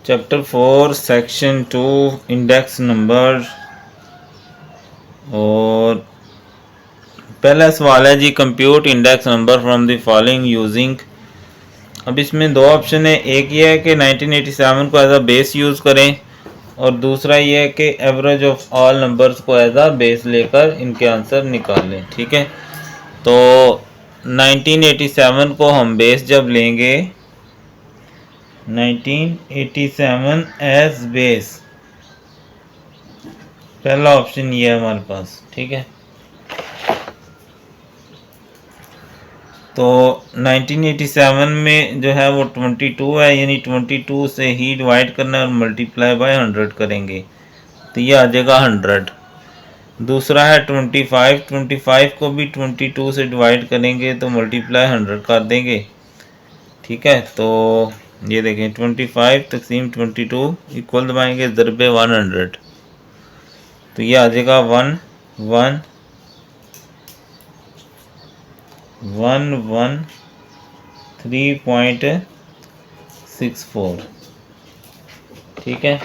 Chapter 4 section 2 index number. और पहला सवाल है जी, compute index number from the following using. अब इसमें दो ऑप्शन है, एक ये है कि 1987 को एज अ बेस यूज़ करें और दूसरा ये है कि एवरेज ऑफ ऑल नंबर्स को एज अ बेस लेकर इनके आंसर निकालें। ठीक है, तो 1987 को हम बेस जब लेंगे, 1987 एज बेस, पहला ऑप्शन ये है हमारे पास। ठीक है, तो 1987 में जो है वो 22 है, यानी 22 से ही डिवाइड करना है और मल्टीप्लाई बाय 100 करेंगे तो ये आ जाएगा 100। दूसरा है 25, 25 को भी 22 से डिवाइड करेंगे तो मल्टीप्लाई 100 कर देंगे। ठीक है, तो ये देखें 25 तकसीम 22 इक्वल दबाएंगे ज़रबे 100 तो ये आ जाएगा 113.64। ठीक है,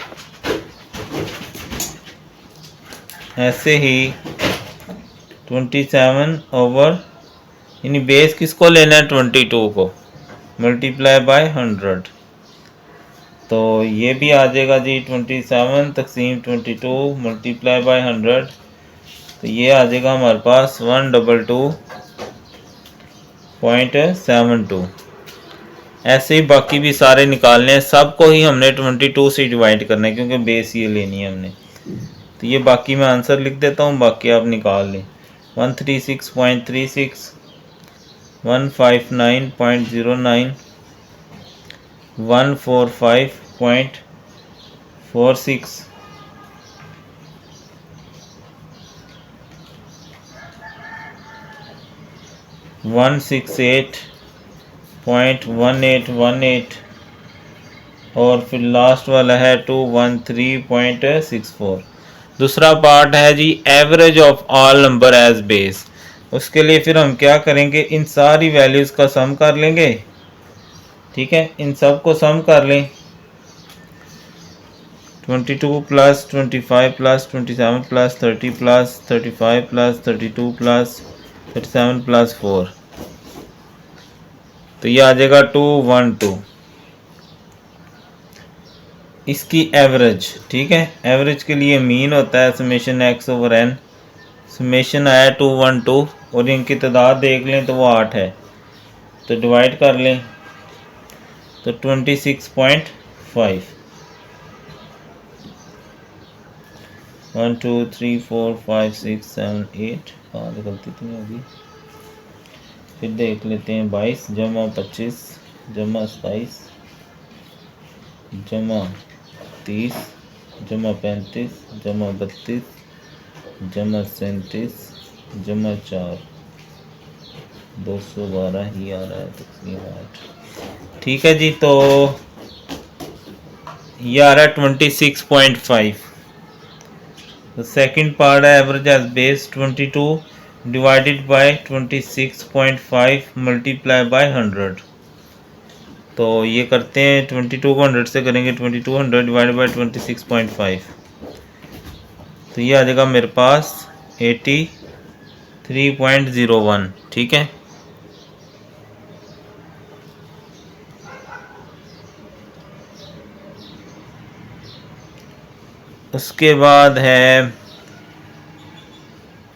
ऐसे ही 27 ओवर, यानी बेस किसको लेना है 22 को, मल्टीप्लाई बाय 100 तो ये भी आ जाएगा जी 27 तकसीम 22 मल्टीप्लाई बाय 100 तो ये आ जाएगा हमारे पास 122.72। ऐसे ही बाकी भी सारे निकालने हैं, सबको ही हमने 22 से डिवाइड करना है क्योंकि बेस ये लेनी है हमने। तो ये बाकी मैं आंसर लिख देता हूँ, बाकी आप निकाल लें। 136.36, 159.09, 145.46, 168.1818 और फिर लास्ट वाला है 213.64। दूसरा पार्ट है जी average of all number as base. उसके लिए फिर हम क्या करेंगे, इन सारी वैल्यूज़ का सम कर लेंगे। ठीक है, इन सब को सम कर लें, 22 plus 25 plus 27 plus 30 plus 35 plus 32 plus 37 plus 4 तो ये आ जाएगा 212। इसकी एवरेज, ठीक है, एवरेज के लिए मीन होता है summation x over n. Summation आया 212 और इनकी तादाद देख लें तो वो 8 है, तो डिवाइड कर लें तो 26.5। 1 2 3 4 5 6 7 8, कहाँ से गलती तो नहीं होगी, फिर देख लेते हैं। 22 जमा 25 जमा 27 जमा 30 जमा 35 जमा 32 जमा 37 जमा 4, 212 ही आ रहा है तकसीम 8। ठीक है जी, तो ये आ रहा है 26.5। तो सेकंड पार्ट है average age base 22 divided by 26.5 multiply by 100। तो ये करते हैं 22 को 100 से करेंगे, 2200 डिवाइडेड बाय 26.5 तो ये आ जाएगा मेरे पास 83.01। ठीक है, उसके बाद है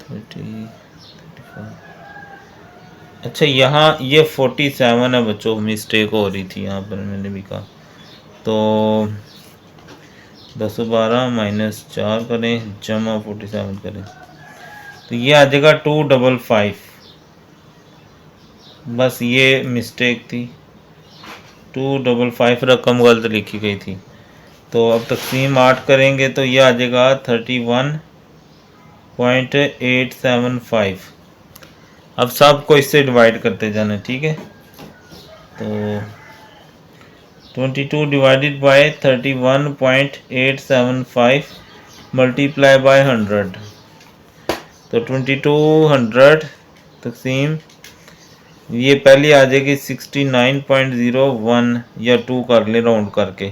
30, 35। अच्छा, यहाँ ये 47 है बच्चों, मिस्टेक हो रही थी यहाँ पर, मैंने भी कहा। तो 212 माइनस 4 करें जमा 47 करें तो ये आ जाएगा 255। बस ये मिस्टेक थी, 255 रकम गलत लिखी गई थी। तो अब तकसीम 8 करेंगे तो ये आ जाएगा 31.875। अब सबको इससे डिवाइड करते जाना। ठीक है, तो 22 डिवाइडेड बाय 31.875 मल्टीप्लाई बाय 100 तो 2200 तकसीम ये पहली आ जाएगी 69.01 या 2 कर ले राउंड करके।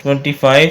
25.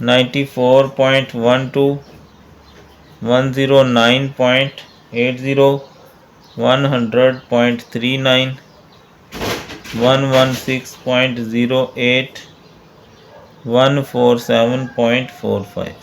94.12. 109.80. 100.39. 116.08. 147.45.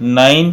9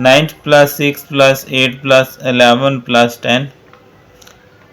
9 + 6 + 8 + 11 + 10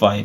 5.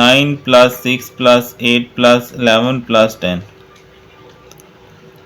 9 + 6 + 8 + 11 + 10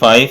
5.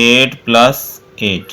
8 + 8.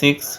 6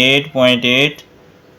8.8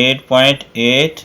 8.8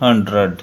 100.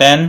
10.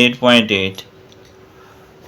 8.8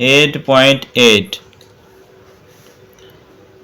8.8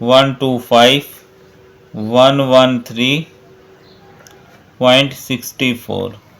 125 113.64.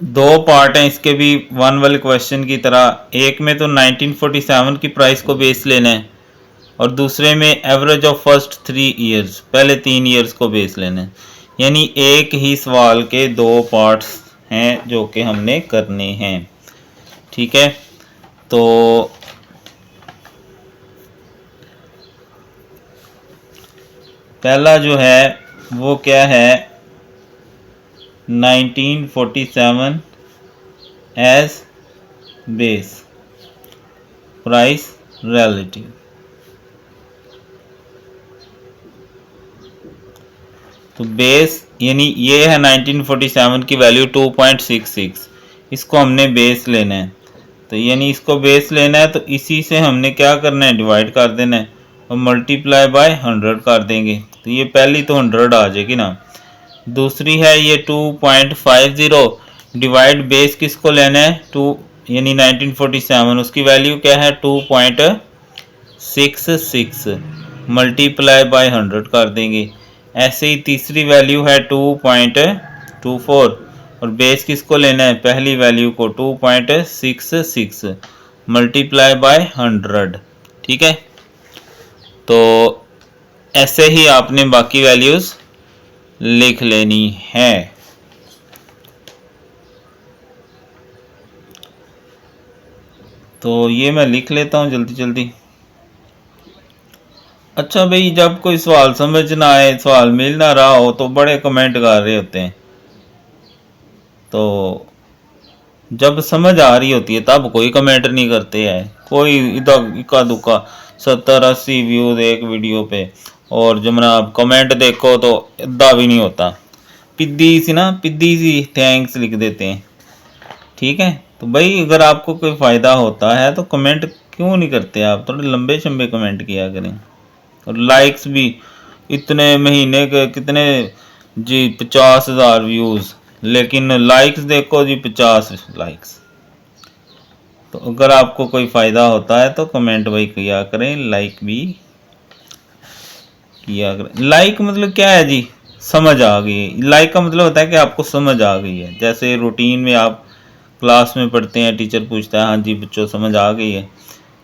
दो पार्ट हैं इसके भी, वन वाले क्वेश्चन की तरह। एक में तो 1947 की प्राइस को बेस लेना है और दूसरे में एवरेज ऑफ फर्स्ट 3 ईयर्स, पहले 3 ईयर्स को बेस लेना है। यानी एक ही सवाल के दो पार्ट्स हैं जो कि हमने करने हैं। ठीक है, तो पहला जो है वो क्या है, 1947 एज बेस प्राइस रिलेटिव। तो बेस यानी ये है 1947 की वैल्यू 2.66, इसको हमने बेस लेना है। तो यानी इसको बेस लेना है तो इसी से हमने क्या करना है, डिवाइड कर देना है और मल्टीप्लाई बाय 100 कर देंगे। तो ये पहली तो 100 आ जाएगी ना। दूसरी है ये 2.50 डिवाइड बेस किसको लेना है, 2 यानी 1947, उसकी वैल्यू क्या है 2.66 मल्टीप्लाई बाय 100 कर देंगे। ऐसे ही तीसरी वैल्यू है 2.24 और बेस किसको लेना है, पहली वैल्यू को 2.66 मल्टीप्लाई बाय 100। ठीक है, तो ऐसे ही आपने बाकी वैल्यूज लिख लेनी है। तो ये मैं लिख लेता हूँ जल्दी जल्दी। अच्छा भाई, जब कोई सवाल समझ ना आए, सवाल मिल ना रहा हो तो बड़े कमेंट कर रहे होते हैं। तो जब समझ आ रही होती है तब कोई कमेंट नहीं करते हैं। कोई इधर इक्का दुक्का 70-80 व्यूज एक वीडियो पे, और जब आप कमेंट देखो तो इतना भी नहीं होता। पिद्दी सी थैंक्स लिख देते हैं। ठीक है, तो भाई अगर आपको कोई फ़ायदा होता है तो कमेंट क्यों नहीं करते आप, थोड़े लंबे चंबे कमेंट किया करें। और लाइक्स भी इतने महीने के कितने जी, 50,000 व्यूज़, लेकिन लाइक्स देखो जी 50 लाइक्स। तो अगर आपको कोई फ़ायदा होता है तो कमेंट भाई किया करें, लाइक भी किया करें। लाइक मतलब क्या है जी, समझ आ गई है। लाइक का मतलब होता है कि आपको समझ आ गई है। जैसे रूटीन में आप क्लास में पढ़ते हैं, टीचर पूछता है हाँ जी बच्चों समझ आ गई है,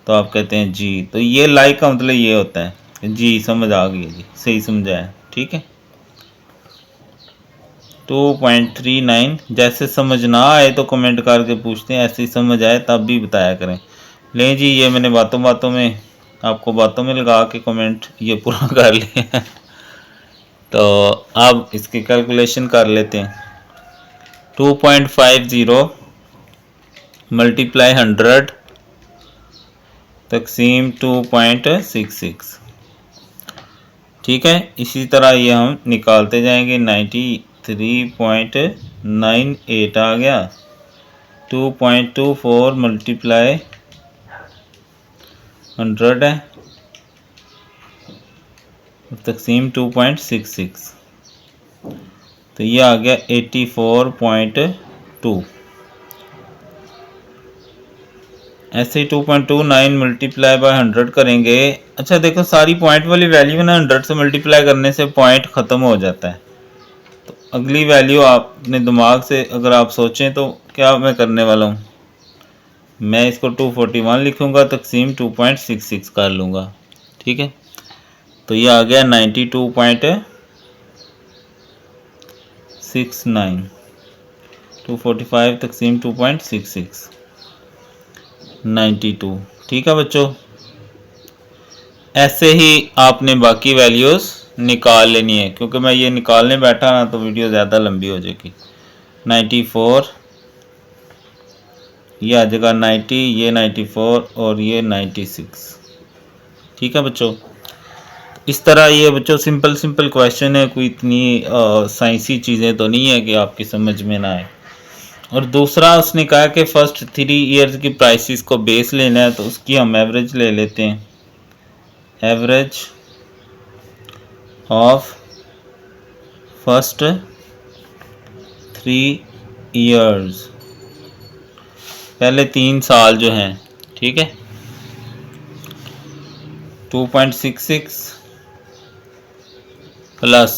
तो आप कहते हैं जी। तो ये लाइक का मतलब ये होता है कि जी समझ आ गई है, जी सही समझा है। ठीक है, 2.39। जैसे समझ ना आए तो कमेंट करके पूछते हैं, ऐसे ही समझ आए तब भी बताया करें। ले जी, ये मैंने बातों बातों में आपको बातों में लगा के कमेंट ये पूरा कर लिया। तो अब इसकी कैलकुलेशन कर लेते हैं। 2.50 मल्टीप्लाई 100 तकसीम 2.66। ठीक है, इसी तरह ये हम निकालते जाएंगे। 93.98 आ गया। 2.24 मल्टीप्लाई 100 है तकसीम 2.66, तो ये आ गया 84.2। ऐसे ही 2.29 मल्टीप्लाई बाय 100 करेंगे। अच्छा देखो, सारी पॉइंट वाली वैल्यू ना 100 से मल्टीप्लाई करने से पॉइंट ख़त्म हो जाता है। तो अगली वैल्यू आपने दिमाग से अगर आप सोचें तो क्या मैं करने वाला हूँ, मैं इसको 241 लिखूँगा तकसीम 2.66 कर लूँगा। ठीक है, तो ये आ गया 92.69, 245 तकसीम 2.66 92। ठीक है बच्चों, ऐसे ही आपने बाकी वैल्यूज़ निकाल लेनी है, क्योंकि मैं ये निकालने बैठा ना तो वीडियो ज़्यादा लंबी हो जाएगी। 94 ये आ जाएगा 90, ये 94 और ये 96। ठीक है बच्चों, इस तरह ये बच्चों सिंपल सिंपल क्वेश्चन है, कोई इतनी साइंसी चीज़ें तो नहीं है कि आपकी समझ में ना आए। और दूसरा उसने कहा कि फर्स्ट 3 ईयर्स की प्राइसेस को बेस लेना है, तो उसकी हम एवरेज ले लेते हैं। एवरेज ऑफ फर्स्ट 3 ईयर्स, पहले 3 साल जो हैं। ठीक है, 2.66 प्लस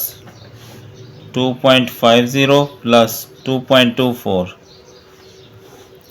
2.50 प्लस 2.24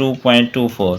2.24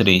3،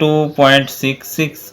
2.66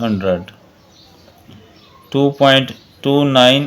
100، 2.29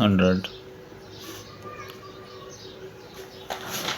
100۔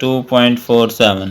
2.47،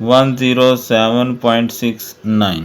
107.69،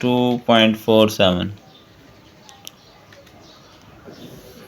2.47،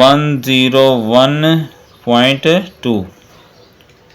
101.2،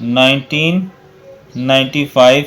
1995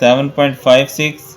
7.56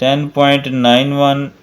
10.91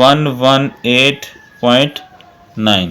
118.9۔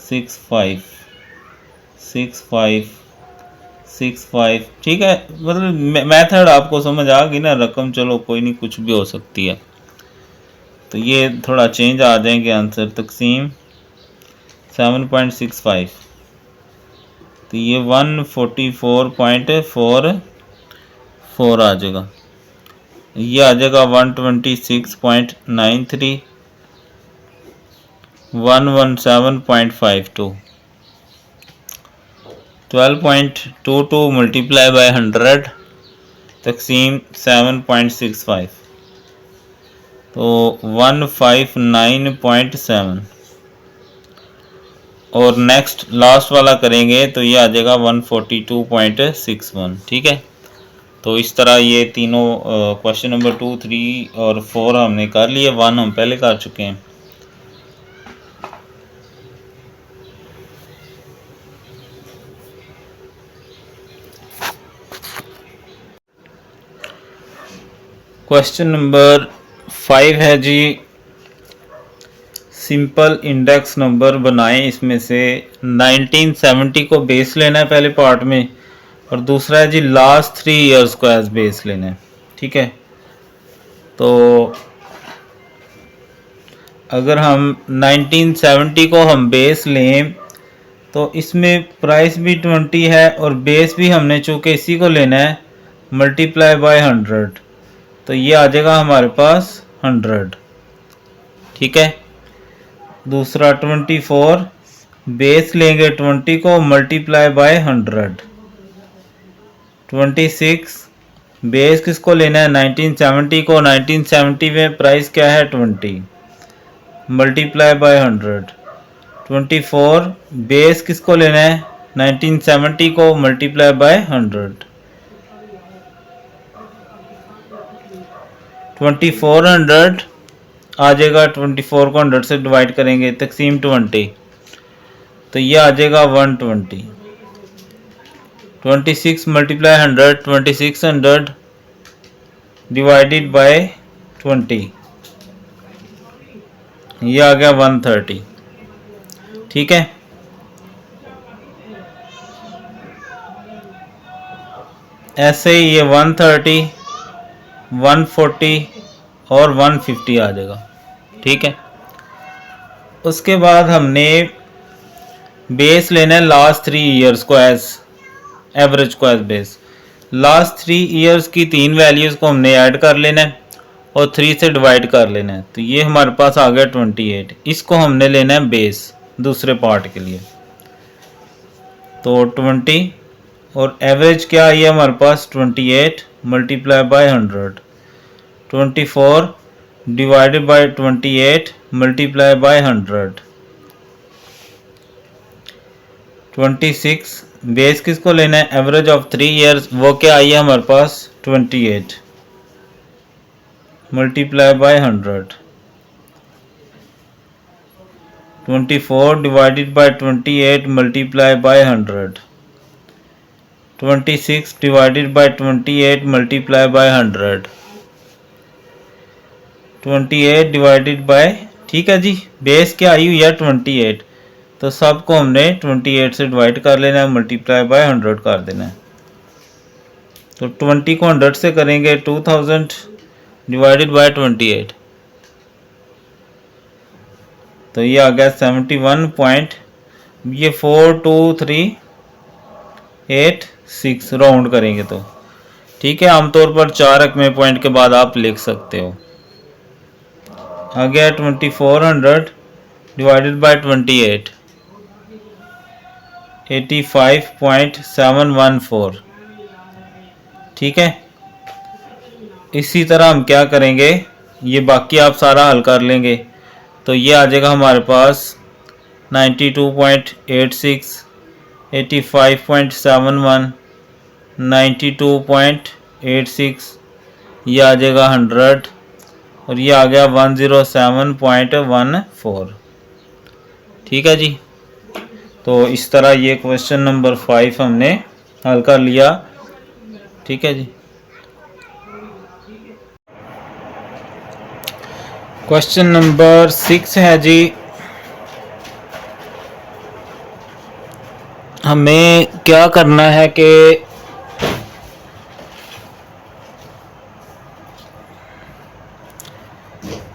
65 65 65, ठीक है। मतलब मेथड आपको समझ आ गई ना, रकम चलो कोई नहीं, कुछ भी हो सकती है। तो ये थोड़ा चेंज आ जाएंगे आंसर। तकसीम 7.65, तो ये 144.44 आ जाएगा। ये आ जाएगा 126.93, 117.52, 12.22 मल्टीप्लाई बाय 100 तकसीम 7.65, तो 159.7। और नेक्स्ट लास्ट वाला करेंगे तो ये आ जाएगा 142.61, ठीक है। तो इस तरह ये तीनों क्वेश्चन नंबर 2, 3 और 4 हमने कर लिए, 1 हम पहले कर चुके हैं। क्वेश्चन नंबर 5 है जी, सिंपल इंडेक्स नंबर बनाएं। इसमें से 1970 को बेस लेना है पहले पार्ट में, और दूसरा है जी लास्ट 3 ईयर्स को एज बेस लेना है, ठीक है। तो अगर हम 1970 को हम बेस लें तो इसमें प्राइस भी 20 है और बेस भी हमने चूँकि इसी को लेना है मल्टीप्लाई बाय 100, तो ये आ जाएगा हमारे पास 100, ठीक है। दूसरा 24 बेस लेंगे 20 को मल्टीप्लाई बाय 100, 26 बेस किसको लेना है 1970 को, 1970 में प्राइस क्या है 20 मल्टीप्लाई बाय 100, 24 बेस किसको लेना है 1970 को मल्टीप्लाई बाय 100, 2400 आ जाएगा, 24 को 100 से डिवाइड करेंगे तकसीम 20, तो ये आ जाएगा 120, 26 मल्टीप्लाई 100, 2600 डिवाइडेड बाय 20, ये आ गया 130, ठीक है। ऐसे ही ये 130, 140 और 150 आ जाएगा, ठीक है। उसके बाद हमने बेस लेना है लास्ट 3 ईयर्स को एज एवरेज को एज बेस। लास्ट 3 ईयर्स की 3 वैल्यूज़ को हमने ऐड कर लेना है और 3 से डिवाइड कर लेना है, तो ये हमारे पास आ गया 28। इसको हमने लेना है बेस दूसरे पार्ट के लिए, तो 20 और एवरेज क्या आई है हमारे पास 28 multiply by 100, 24 divided by 28 multiply by 100, 26 base किसको लेना है एवरेज ऑफ 3 ईयर्स, वो क्या आई है हमारे पास 28 multiply by 100, 24 divided by 28 multiply by 100, 26 divided by 28 multiply by 100, 28 divided by, ठीक है जी। बेस क्या आई हुई है 28, तो सबको हमने 28 से डिवाइड कर लेना है, मल्टीप्लाई बाय 100 कर देना है। तो 20 को 100 से करेंगे 2000 डिवाइडेड बाय 28, तो ये आ गया 71 पॉइंट, ये 42386 राउंड करेंगे तो, ठीक है। आमतौर पर 4 रकमे पॉइंट के बाद आप लिख सकते हो। आ गया 2400 डिवाइडेड बाय 28, 85.714, ठीक है। इसी तरह हम क्या करेंगे, ये बाकी आप सारा हल कर लेंगे, तो ये आ जाएगा हमारे पास 92.86, 85.71, 92.86, ये आ जाएगा 100 और ये आ गया 107.14, ठीक है जी। तो इस तरह ये क्वेश्चन नंबर 5 हमने हल कर लिया, ठीक है जी। क्वेश्चन नंबर 6 है जी, हमें क्या करना है कि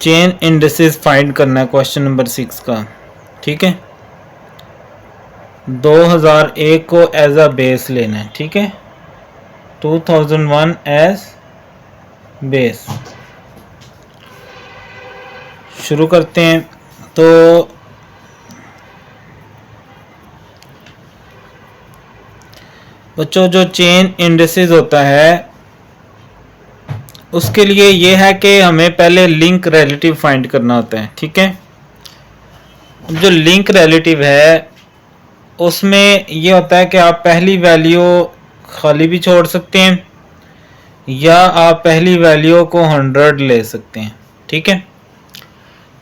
चेन इंडिसेस फाइंड करना है क्वेश्चन नंबर 6 का, ठीक है। 2001 को एज अ बेस लेना है, ठीक है, 2001 एज बेस। शुरू करते हैं। तो बच्चों जो चेन इंडिसेस होता है उसके लिए ये है कि हमें पहले लिंक रिलेटिव फाइंड करना होता है, ठीक है। जो लिंक रिलेटिव है उसमें ये होता है कि आप पहली वैल्यू खाली भी छोड़ सकते हैं या आप पहली वैल्यू को 100 ले सकते हैं, ठीक है।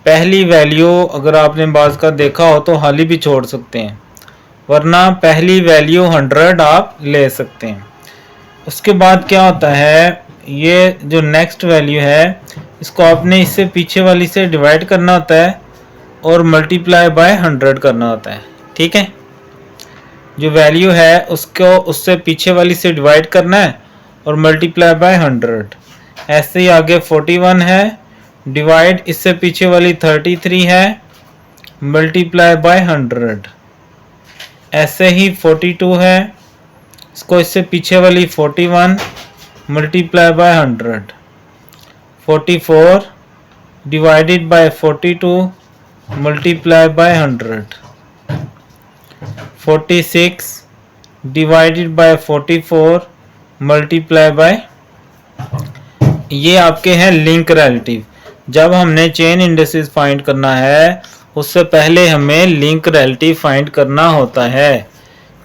पहली वैल्यू अगर आपने बाज़ का देखा हो तो खाली भी छोड़ सकते हैं, वरना पहली वैल्यू 100 आप ले सकते हैं। उसके बाद क्या होता है, ये जो नेक्स्ट वैल्यू है इसको आपने इससे पीछे वाली से डिवाइड करना होता है और मल्टीप्लाई बाय 100 करना होता है, ठीक है। जो वैल्यू है उसको उससे पीछे वाली से डिवाइड करना है और मल्टीप्लाई बाय 100। ऐसे ही आगे 41 है, डिवाइड इससे पीछे वाली 33 है, मल्टीप्लाई बाय 100। ऐसे ही 42 है, इसको इससे पीछे वाली 41 multiply by 100। 44 divided by 42 multiply by 100। 46 divided by 44 multiply by, ये आपके हैं लिंक रिलेटिव। जब हमने चेन इंडिसेस फाइंड करना है उससे पहले हमें लिंक रिलेटिव फाइंड करना होता है।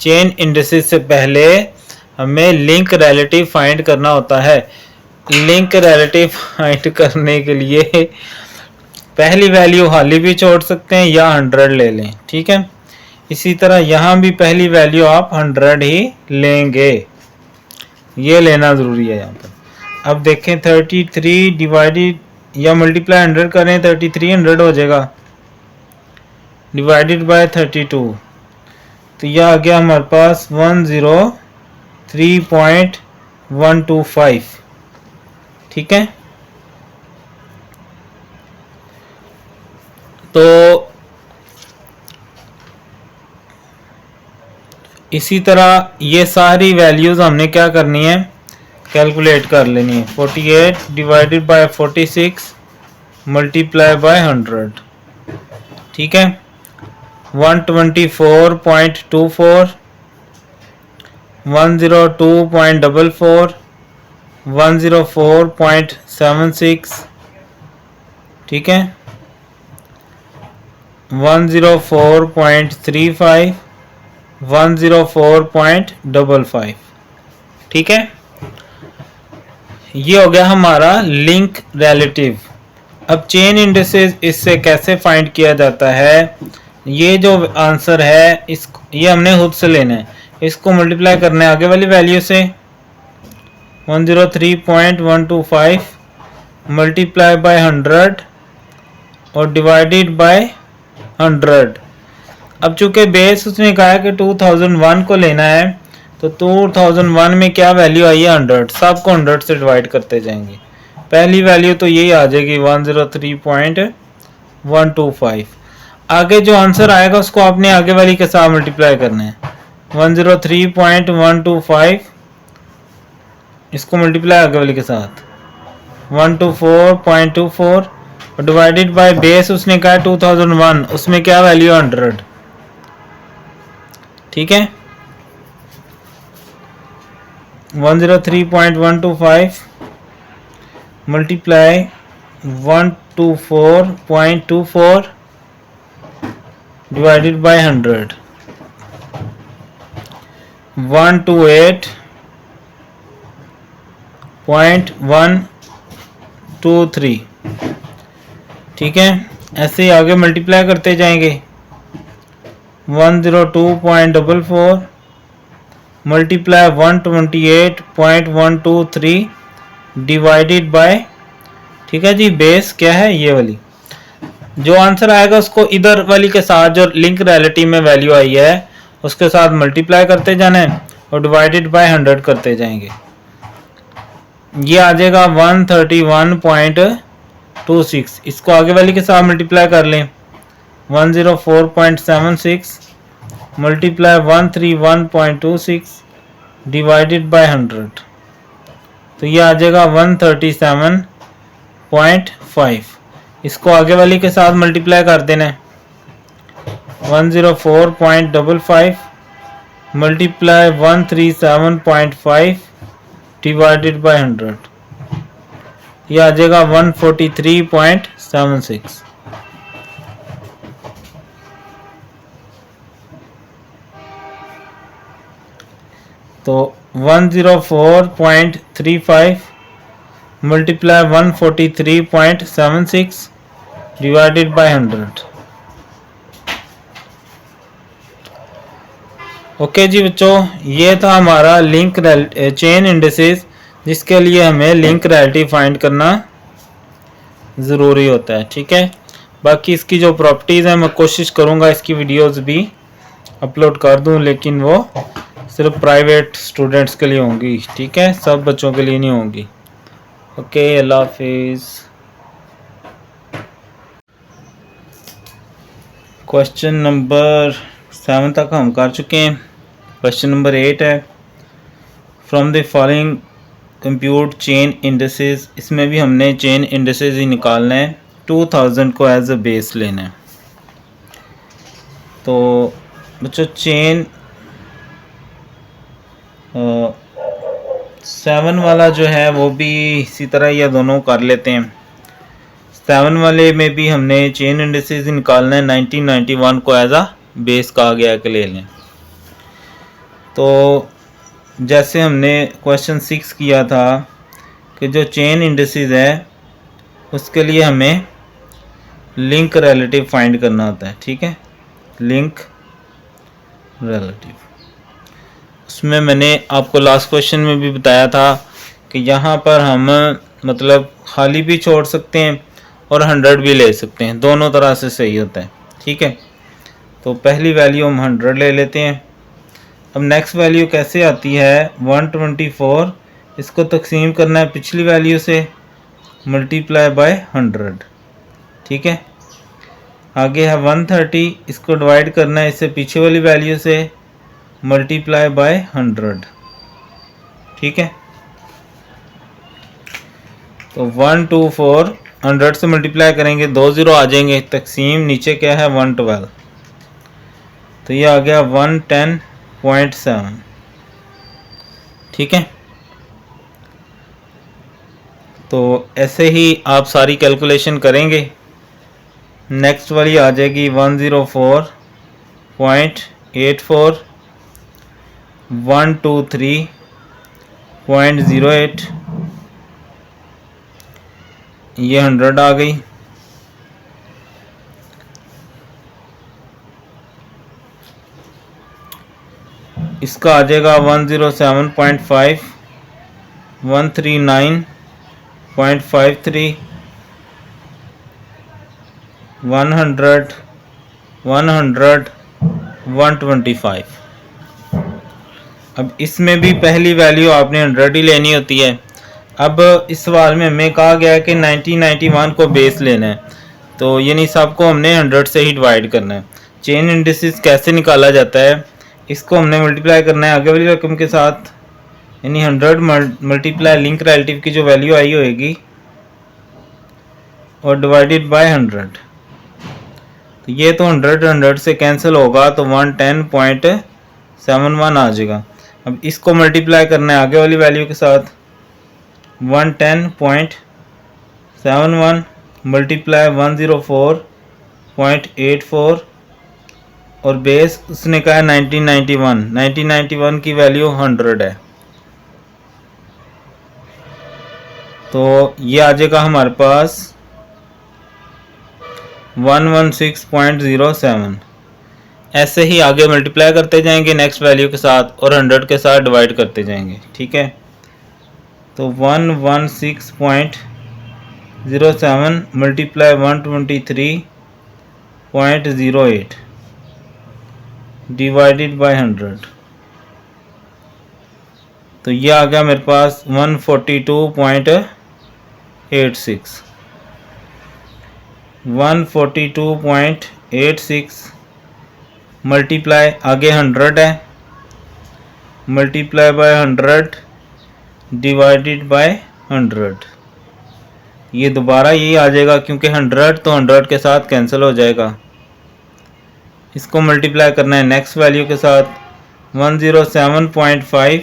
चेन इंडिसेस से पहले हमें लिंक रिलेटिव फाइंड करना होता है। लिंक रिलेटिव फाइंड करने के लिए पहली वैल्यू खाली भी छोड़ सकते हैं या 100 ले लें, ठीक है। इसी तरह यहाँ भी पहली वैल्यू आप 100 ही लेंगे, ये लेना ज़रूरी है यहाँ पर। अब देखें 33 डिवाइडेड या मल्टीप्लाई 100 करें 33 100 हो जाएगा, डिवाइडेड बाय 32 तो यह आ गया हमारे पास 103.125, ठीक है। तो इसी तरह ये सारी वैल्यूज़ हमने क्या करनी है, कैलकुलेट कर लेनी है। 48 डिवाइडेड बाय 46 मल्टीप्लाई बाय 100, ठीक है। 124.24, 102.44, 104.76, ठीक है, 104.35, 104.55, ठीक है। ये हो गया हमारा लिंक रिलेटिव। अब चेन इंडिसेस इससे कैसे फाइंड किया जाता है, ये जो आंसर है ये हमने खुद से लेना है, इसको मल्टीप्लाई करना है आगे वाली वैल्यू से 103.125 मल्टीप्लाई बाय 100 और डिवाइडेड बाय 100। अब चूंकि बेस उसने कहा है कि 2001 को लेना है तो 2001 में क्या वैल्यू आई है 100, सबको 100 से डिवाइड करते जाएंगे। पहली वैल्यू तो यही आ जाएगी 103.125। आगे जो आंसर आएगा उसको आपने आगे वाली के साथ मल्टीप्लाई करना है। 103.125 इसको मल्टीप्लाई आगे वाली के साथ 124.24 और डिवाइडेड बाय बेस उसने कहा 2001, उसमें क्या वैल्यू 100, ठीक है। 103.125 मल्टीप्लाई 124.24 डिवाइडेड बाय 100, 128.123, ठीक है। ऐसे ही आगे मल्टीप्लाई करते जाएंगे। 102.44 मल्टीप्लाई 128.123 डिवाइडेड बाय, ठीक है जी, बेस क्या है ये वाली। जो आंसर आएगा उसको इधर वाली के साथ जो लिंक रिलेटिव में वैल्यू आई है उसके साथ मल्टीप्लाई करते जाना है और डिवाइडेड बाय 100 करते जाएंगे। ये आ जाएगा 131.26। इसको आगे वाली के साथ मल्टीप्लाई कर लें, 104.76 मल्टीप्लाई 131.26 डिवाइडेड बाय 100, तो ये आ जाएगा 137.5। इसको आगे वाली के साथ मल्टीप्लाई कर देना है, 104.55 मल्टीप्लाई 137.5 डिवाइडेड बाय 100, ये आ जाएगा 143.76। तो 104.35 मल्टीप्लाई 143.76 डिवाइडेड बाय 100। ओके जी बच्चों, ये था हमारा लिंक चेन इंडिसेस, जिसके लिए हमें लिंक रिलेटिव फाइंड करना ज़रूरी होता है। ठीक है, बाकी इसकी जो प्रॉपर्टीज़ हैं मैं कोशिश करूँगा इसकी वीडियोस भी अपलोड कर दूँ, लेकिन वो सिर्फ प्राइवेट स्टूडेंट्स के लिए होंगी। ठीक है, सब बच्चों के लिए नहीं होंगी। ओके, अल्लाह हाफिज़। क्वेश्चन नंबर 7 तक हम कर चुके हैं। क्वेश्चन नंबर 8 है, from the following compute chain indices. इसमें भी हमने चेन इंडिसेस ही निकालना है, 2000 को एज अ बेस लेना है। तो बच्चों चेन 7 वाला जो है वो भी इसी तरह या दोनों कर लेते हैं। 7 वाले में भी हमने चेन इंडिसेस निकालना है, 1991 को एज अ बेस कहा गया कि ले लें। तो जैसे हमने क्वेश्चन 6 किया था कि जो चेन इंडिसेस है उसके लिए हमें लिंक रिलेटिव फाइंड करना होता है। ठीक है, लिंक रिलेटिव, उसमें मैंने आपको लास्ट क्वेश्चन में भी बताया था कि यहाँ पर हम मतलब खाली भी छोड़ सकते हैं और 100 भी ले सकते हैं, दोनों तरह से सही होता है। ठीक है, तो पहली वैल्यू हम 100 ले लेते हैं। अब नेक्स्ट वैल्यू कैसे आती है, 124, इसको तकसीम करना है पिछली वैल्यू से, मल्टीप्लाई बाय 100। ठीक है, आगे है 130, इसको डिवाइड करना है इससे पीछे वाली वैल्यू से, मल्टीप्लाई बाय 100। ठीक है, तो 124 100 से मल्टीप्लाई करेंगे, 2 0 आ जाएंगे, तकसीम नीचे क्या है 112, तो ये आ गया 110.7। ठीक है, तो ऐसे ही आप सारी कैलकुलेशन करेंगे। नेक्स्ट वाली आ जाएगी 104.84, 123.08, ये 100 आ गई। इसका आ जाएगा 107.5, 139.53, 100, 125। अब इसमें भी पहली वैल्यू आपने 100 ही लेनी होती है। अब इस सवाल में हमें कहा गया है कि 1991 को बेस लेना है, तो यानी सबको हमने 100 से ही डिवाइड करना है। चेन इंडिसेस कैसे निकाला जाता है, इसको हमने मल्टीप्लाई करना है आगे वाली रकम के साथ, यानी 100 मल्टीप्लाई लिंक रिलेटिव की जो वैल्यू आई होगी और डिवाइडेड बाय 100। तो ये तो 100 से कैंसिल होगा, तो 110.71 आ जाएगा। अब इसको मल्टीप्लाई करना है आगे वाली वैल्यू के साथ, 110.71 मल्टीप्लाई 104.84 और बेस उसने कहा है 1991 की वैल्यू 100 है, तो ये आ जाएगा हमारे पास 116.07। ऐसे ही आगे मल्टीप्लाई करते जाएंगे नेक्स्ट वैल्यू के साथ और 100 के साथ डिवाइड करते जाएंगे। ठीक है, तो 116.07 मल्टीप्लाई 123.08 डिवाइडेड बाय 100। तो ये आ गया मेरे पास 142.86। 142.86 मल्टीप्लाई, आगे 100 है, मल्टीप्लाई बाय 100 डिवाइडेड बाय 100। ये दोबारा यही आ जाएगा क्योंकि 100 तो 100 के साथ कैंसिल हो जाएगा। इसको मल्टीप्लाई करना है नेक्स्ट वैल्यू के साथ। 107.5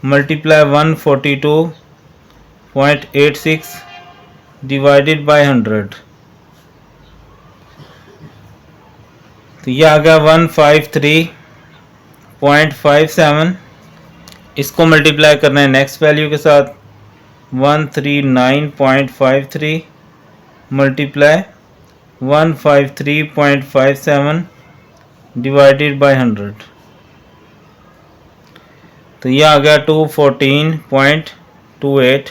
मल्टीप्लाई 142.86 डिवाइडेड बाय 100। तो ये आ गया 153.57। इसको मल्टीप्लाई करना है नेक्स्ट वैल्यू के साथ। 139.53 मल्टीप्लाई 153.57 डिवाइडेड बाय 100। तो ये आ गया 214.28।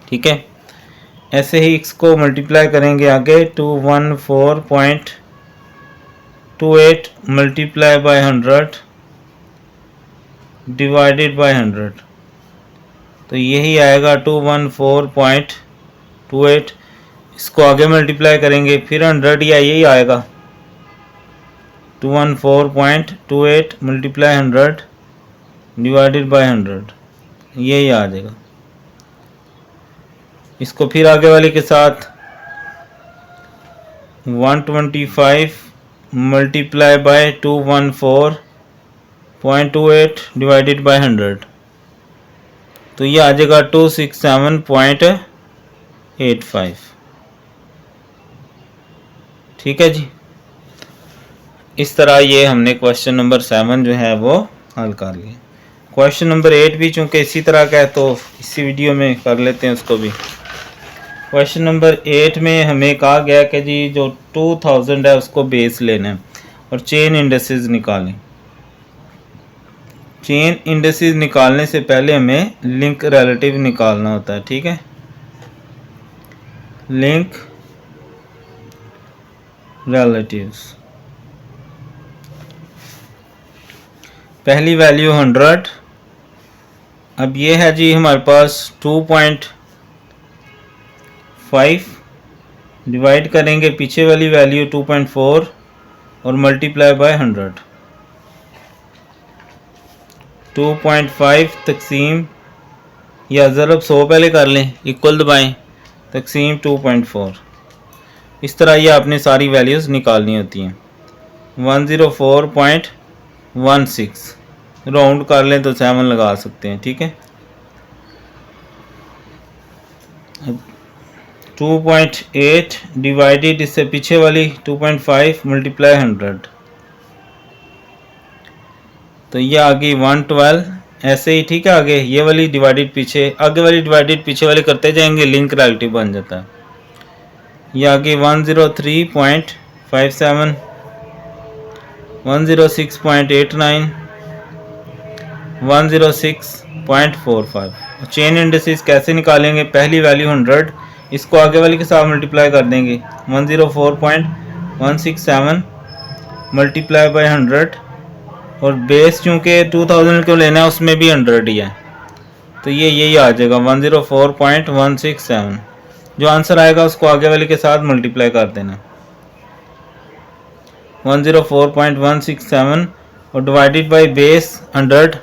ठीक है, ऐसे ही इसको मल्टीप्लाई करेंगे आगे। 214.28 मल्टीप्लाई बाय 100 डिवाइडेड बाय 100। तो यही आएगा 214.28। इसको आगे मल्टीप्लाई करेंगे फिर 100 या यही आएगा। 214.28 मल्टीप्लाई 100 डिवाइडेड बाय 100, यही आ जाएगा। इसको फिर आगे वाले के साथ 125 मल्टीप्लाई बाय 214.28 डिवाइडेड बाय 100। तो ये आ जाएगा 267.85। ठीक है जी, इस तरह ये हमने क्वेश्चन नंबर 7 जो है वो हल कर लिया। क्वेश्चन नंबर 8 भी चूँकि इसी तरह का है तो इसी वीडियो में कर लेते हैं उसको भी। क्वेश्चन नंबर 8 में हमें कहा गया कि जी जो 2000 है उसको बेस लेना है और चेन इंडेक्सेस निकालें। चेन इंडेक्सेस निकालने से पहले हमें लिंक रिलेटिव निकालना होता है। ठीक है, लिंक रिलेटिव्स। पहली वैल्यू 100। अब ये है जी हमारे पास 2.5 डिवाइड करेंगे पीछे वाली वैल्यू 2.4 और मल्टीप्लाई बाय 100। 2.5 तकसीम या ज़रब 100 पहले कर लें, इक्वल दबाएं, तकसीम 2.4। इस तरह ये आपने सारी वैल्यूज़ निकालनी होती हैं। 104.16 राउंड कर लें तो 7 लगा सकते हैं। ठीक है, 2.8 डिवाइडेड इससे पीछे वाली 2.5 मल्टीप्लाई 100। तो ये आ गई 112। ऐसे ही ठीक है, आगे ये वाली डिवाइडेड पीछे, आगे वाली डिवाइडेड पीछे वाले करते जाएंगे, लिंक रिलेटिव बन जाता है। ये आ गई 103.57, 106.89, 106.45। चेन इंडेक्सेस कैसे निकालेंगे? पहली वैल्यू 100, इसको आगे वाली के साथ मल्टीप्लाई कर देंगे। 104.167 मल्टीप्लाई बाय 100 और बेस चूँकि 2000 को लेना है उसमें भी 100 ही है, तो ये यही आ जाएगा 104.167। जो आंसर आएगा उसको आगे वाले के साथ मल्टीप्लाई कर देना। 104.167 और डिवाइडेड बाय बेस 100।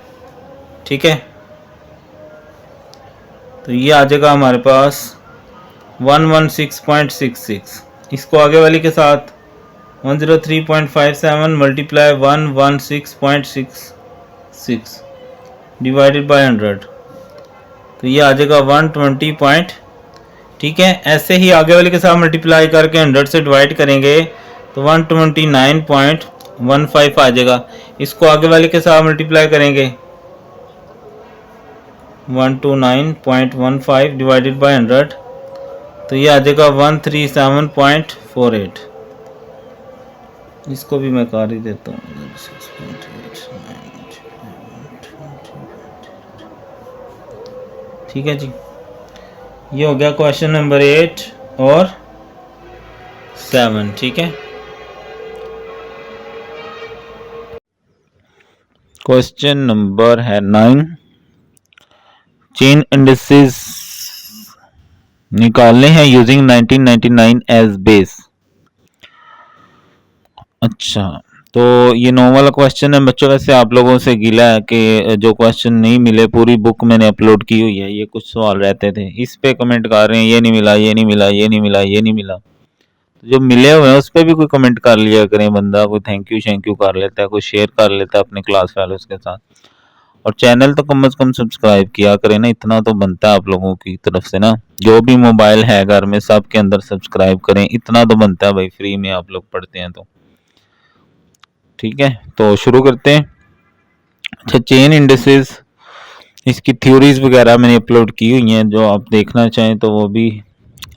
ठीक है, तो ये आ जाएगा हमारे पास 116.66। इसको आगे वाली के साथ 103.57 मल्टीप्लाई 116.66 डिवाइडेड बाय 100। तो ये आ जाएगा 120 ठीक है, ऐसे ही आगे वाले के साथ मल्टीप्लाई करके 100 से डिवाइड करेंगे तो 129.15 आ जाएगा। इसको आगे वाले के साथ मल्टीप्लाई करेंगे 129.15 डिवाइडेड बाय 100, तो ये आ जाएगा 137.48। इसको भी मैं कर ही देता हूँ। ठीक है जी, ये हो गया क्वेश्चन नंबर 8 और 7। ठीक है, क्वेश्चन नंबर है 9, चेन इंडिसेस निकालने हैं यूजिंग 1999 एज बेस। अच्छा, तो ये 9 वाला क्वेश्चन है बच्चों। वैसे आप लोगों से गिला है कि जो क्वेश्चन नहीं मिले, पूरी बुक मैंने अपलोड की हुई है, ये कुछ सवाल रहते थे, इस पे कमेंट कर रहे हैं ये नहीं मिला, ये नहीं मिला, ये नहीं मिला, ये नहीं मिला। तो जो मिले हुए हैं उस पर भी कोई कमेंट कर लिया करें, बंदा कोई थैंक यू कर लेता है, कोई शेयर कर लेता है अपने क्लास फेलोज के साथ, और चैनल तो कम से कम सब्सक्राइब किया करें ना, इतना तो बनता है आप लोगों की तरफ से ना। जो भी मोबाइल है घर में सब के अंदर सब्सक्राइब करें, इतना तो बनता है भाई, फ्री में आप लोग पढ़ते हैं तो। ठीक है, तो शुरू करते हैं। अच्छा, चेन इंडिसेस, इसकी थ्योरीज वगैरह मैंने अपलोड की हुई हैं, जो आप देखना चाहें तो वो भी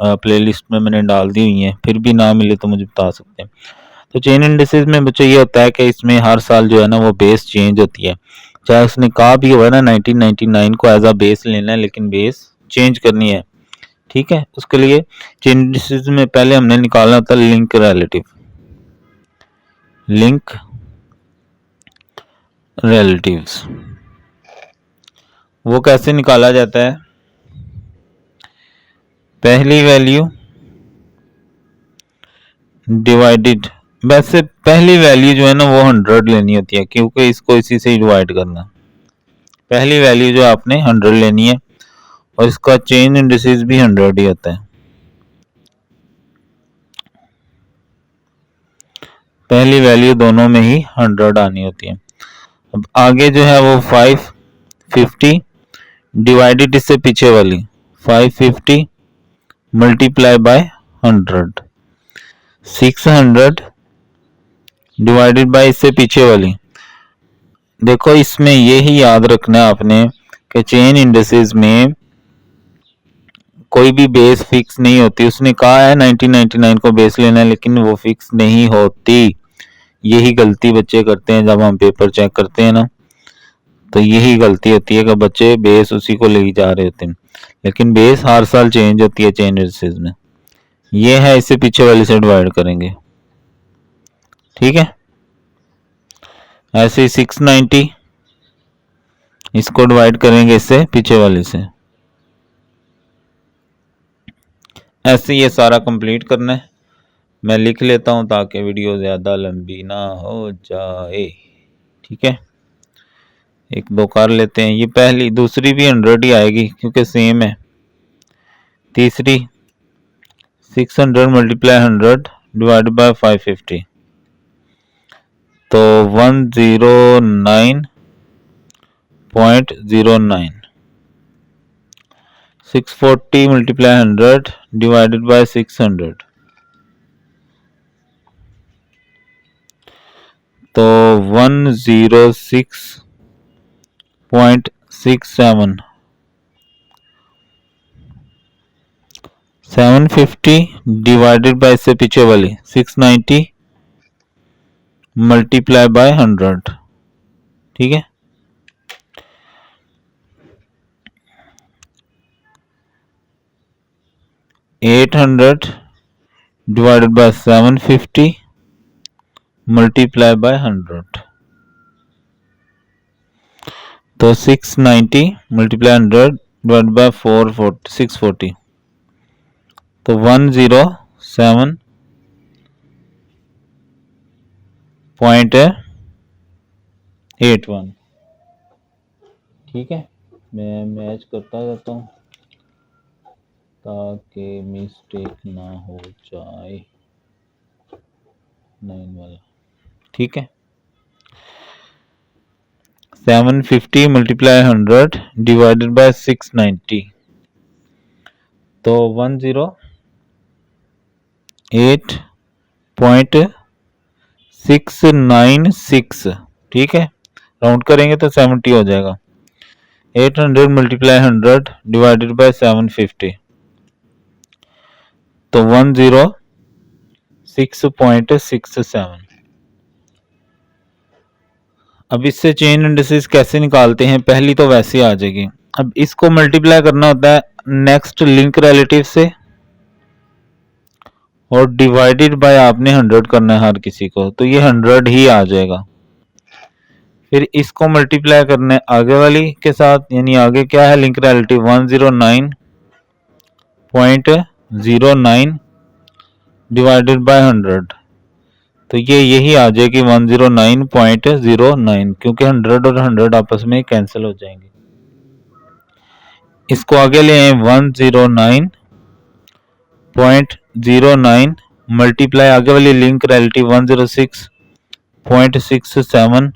प्लेलिस्ट में मैंने डाल दी हुई हैं, फिर भी ना मिले तो मुझे बता सकते हैं। तो चेन इंडिसेस में बच्चों ये होता है कि इसमें हर साल जो है ना वो बेस चेंज होती है। चाहे उसने कहा भी हुआ है ना 1999 को एज अ बेस लेना है, लेकिन बेस चेंज करनी है। ठीक है, उसके लिए चेन इंडिसेस में पहले हमने निकालना होता है लिंक रिलेटिव। लिंक रिलेटिव्स वो कैसे निकाला जाता है? पहली वैल्यू डिवाइडेड, वैसे पहली वैल्यू जो है ना वो 100 लेनी होती है, क्योंकि इसको इसी से डिवाइड करना। पहली वैल्यू जो आपने 100 लेनी है, और इसका चेन इंडिसेस भी 100 ही होता है। पहली वैल्यू दोनों में ही 100 आनी होती है। अब आगे जो है वो 550 डिवाइडेड, इससे पीछे वाली 550 मल्टीप्लाई बाय 100, 600 डिवाइडेड बाय इससे पीछे वाली। देखो इसमें ये ही याद रखना है आपने कि चेन इंडिसेस में कोई भी बेस फिक्स नहीं होती। उसने कहा है 1999 को बेस लेना है, लेकिन वो फिक्स नहीं होती। यही गलती बच्चे करते हैं जब हम पेपर चेक करते हैं ना, तो यही गलती होती है कि बच्चे बेस उसी को ले जा रहे होते हैं, लेकिन बेस हर साल चेंज होती है चेन इंडिसेस में। ये है, इससे पीछे वाले से डिवाइड करेंगे। ठीक है, ऐसे 690 इसको डिवाइड करेंगे इससे पीछे वाले से। ऐसे ये सारा कंप्लीट करना है। मैं लिख लेता हूं ताकि वीडियो ज़्यादा लंबी ना हो जाए। ठीक है, एक दो कर लेते हैं। ये पहली, दूसरी भी 100 ही आएगी क्योंकि सेम है। तीसरी 600 मल्टीप्लाई 100 डिवाइड बाय 550, तो 109.09। 640 मल्टीप्लाई 100 डिवाइडेड बाय 600, तो 106.67। 750 डिवाइडेड बाय इससे पीछे वाली 690 मल्टीप्लाई बाय 100। ठीक है, 800 डिवाइडेड बाय 750 मल्टीप्लाई बाय 100, तो 690 मल्टीप्लाई 100 डिवाइड बाय 640, तो 107.81। ठीक है, मैं मैच करता जाता हूँ ताकि मिस्टेक ना हो जाए। 9 वाला। ठीक है, 750 मल्टीप्लाई 100 डिवाइडेड बाय 690, तो 108.696। ठीक है, राउंड करेंगे तो 70 हो जाएगा। 800 मल्टीप्लाई 100 डिवाइडेड बाय 750, तो 106.67। अब इससे चेन इंडिसेस कैसे निकालते हैं? पहली तो वैसे आ जाएगी। अब इसको मल्टीप्लाई करना होता है नेक्स्ट लिंक रिलेटिव से, और डिवाइडेड बाय आपने 100 करना है हर किसी को, तो ये 100 ही आ जाएगा। फिर इसको मल्टीप्लाई करना है आगे वाली के साथ, यानी आगे क्या है लिंक रिलेटिव 109.09 डिवाइडेड बाय 100, तो ये यही आ जाएगी 109.09, क्योंकि 100 और 100 आपस में कैंसिल हो जाएंगे। इसको आगे ले आए 109.09 मल्टीप्लाई आगे वाली लिंक रिलेटिव 106.67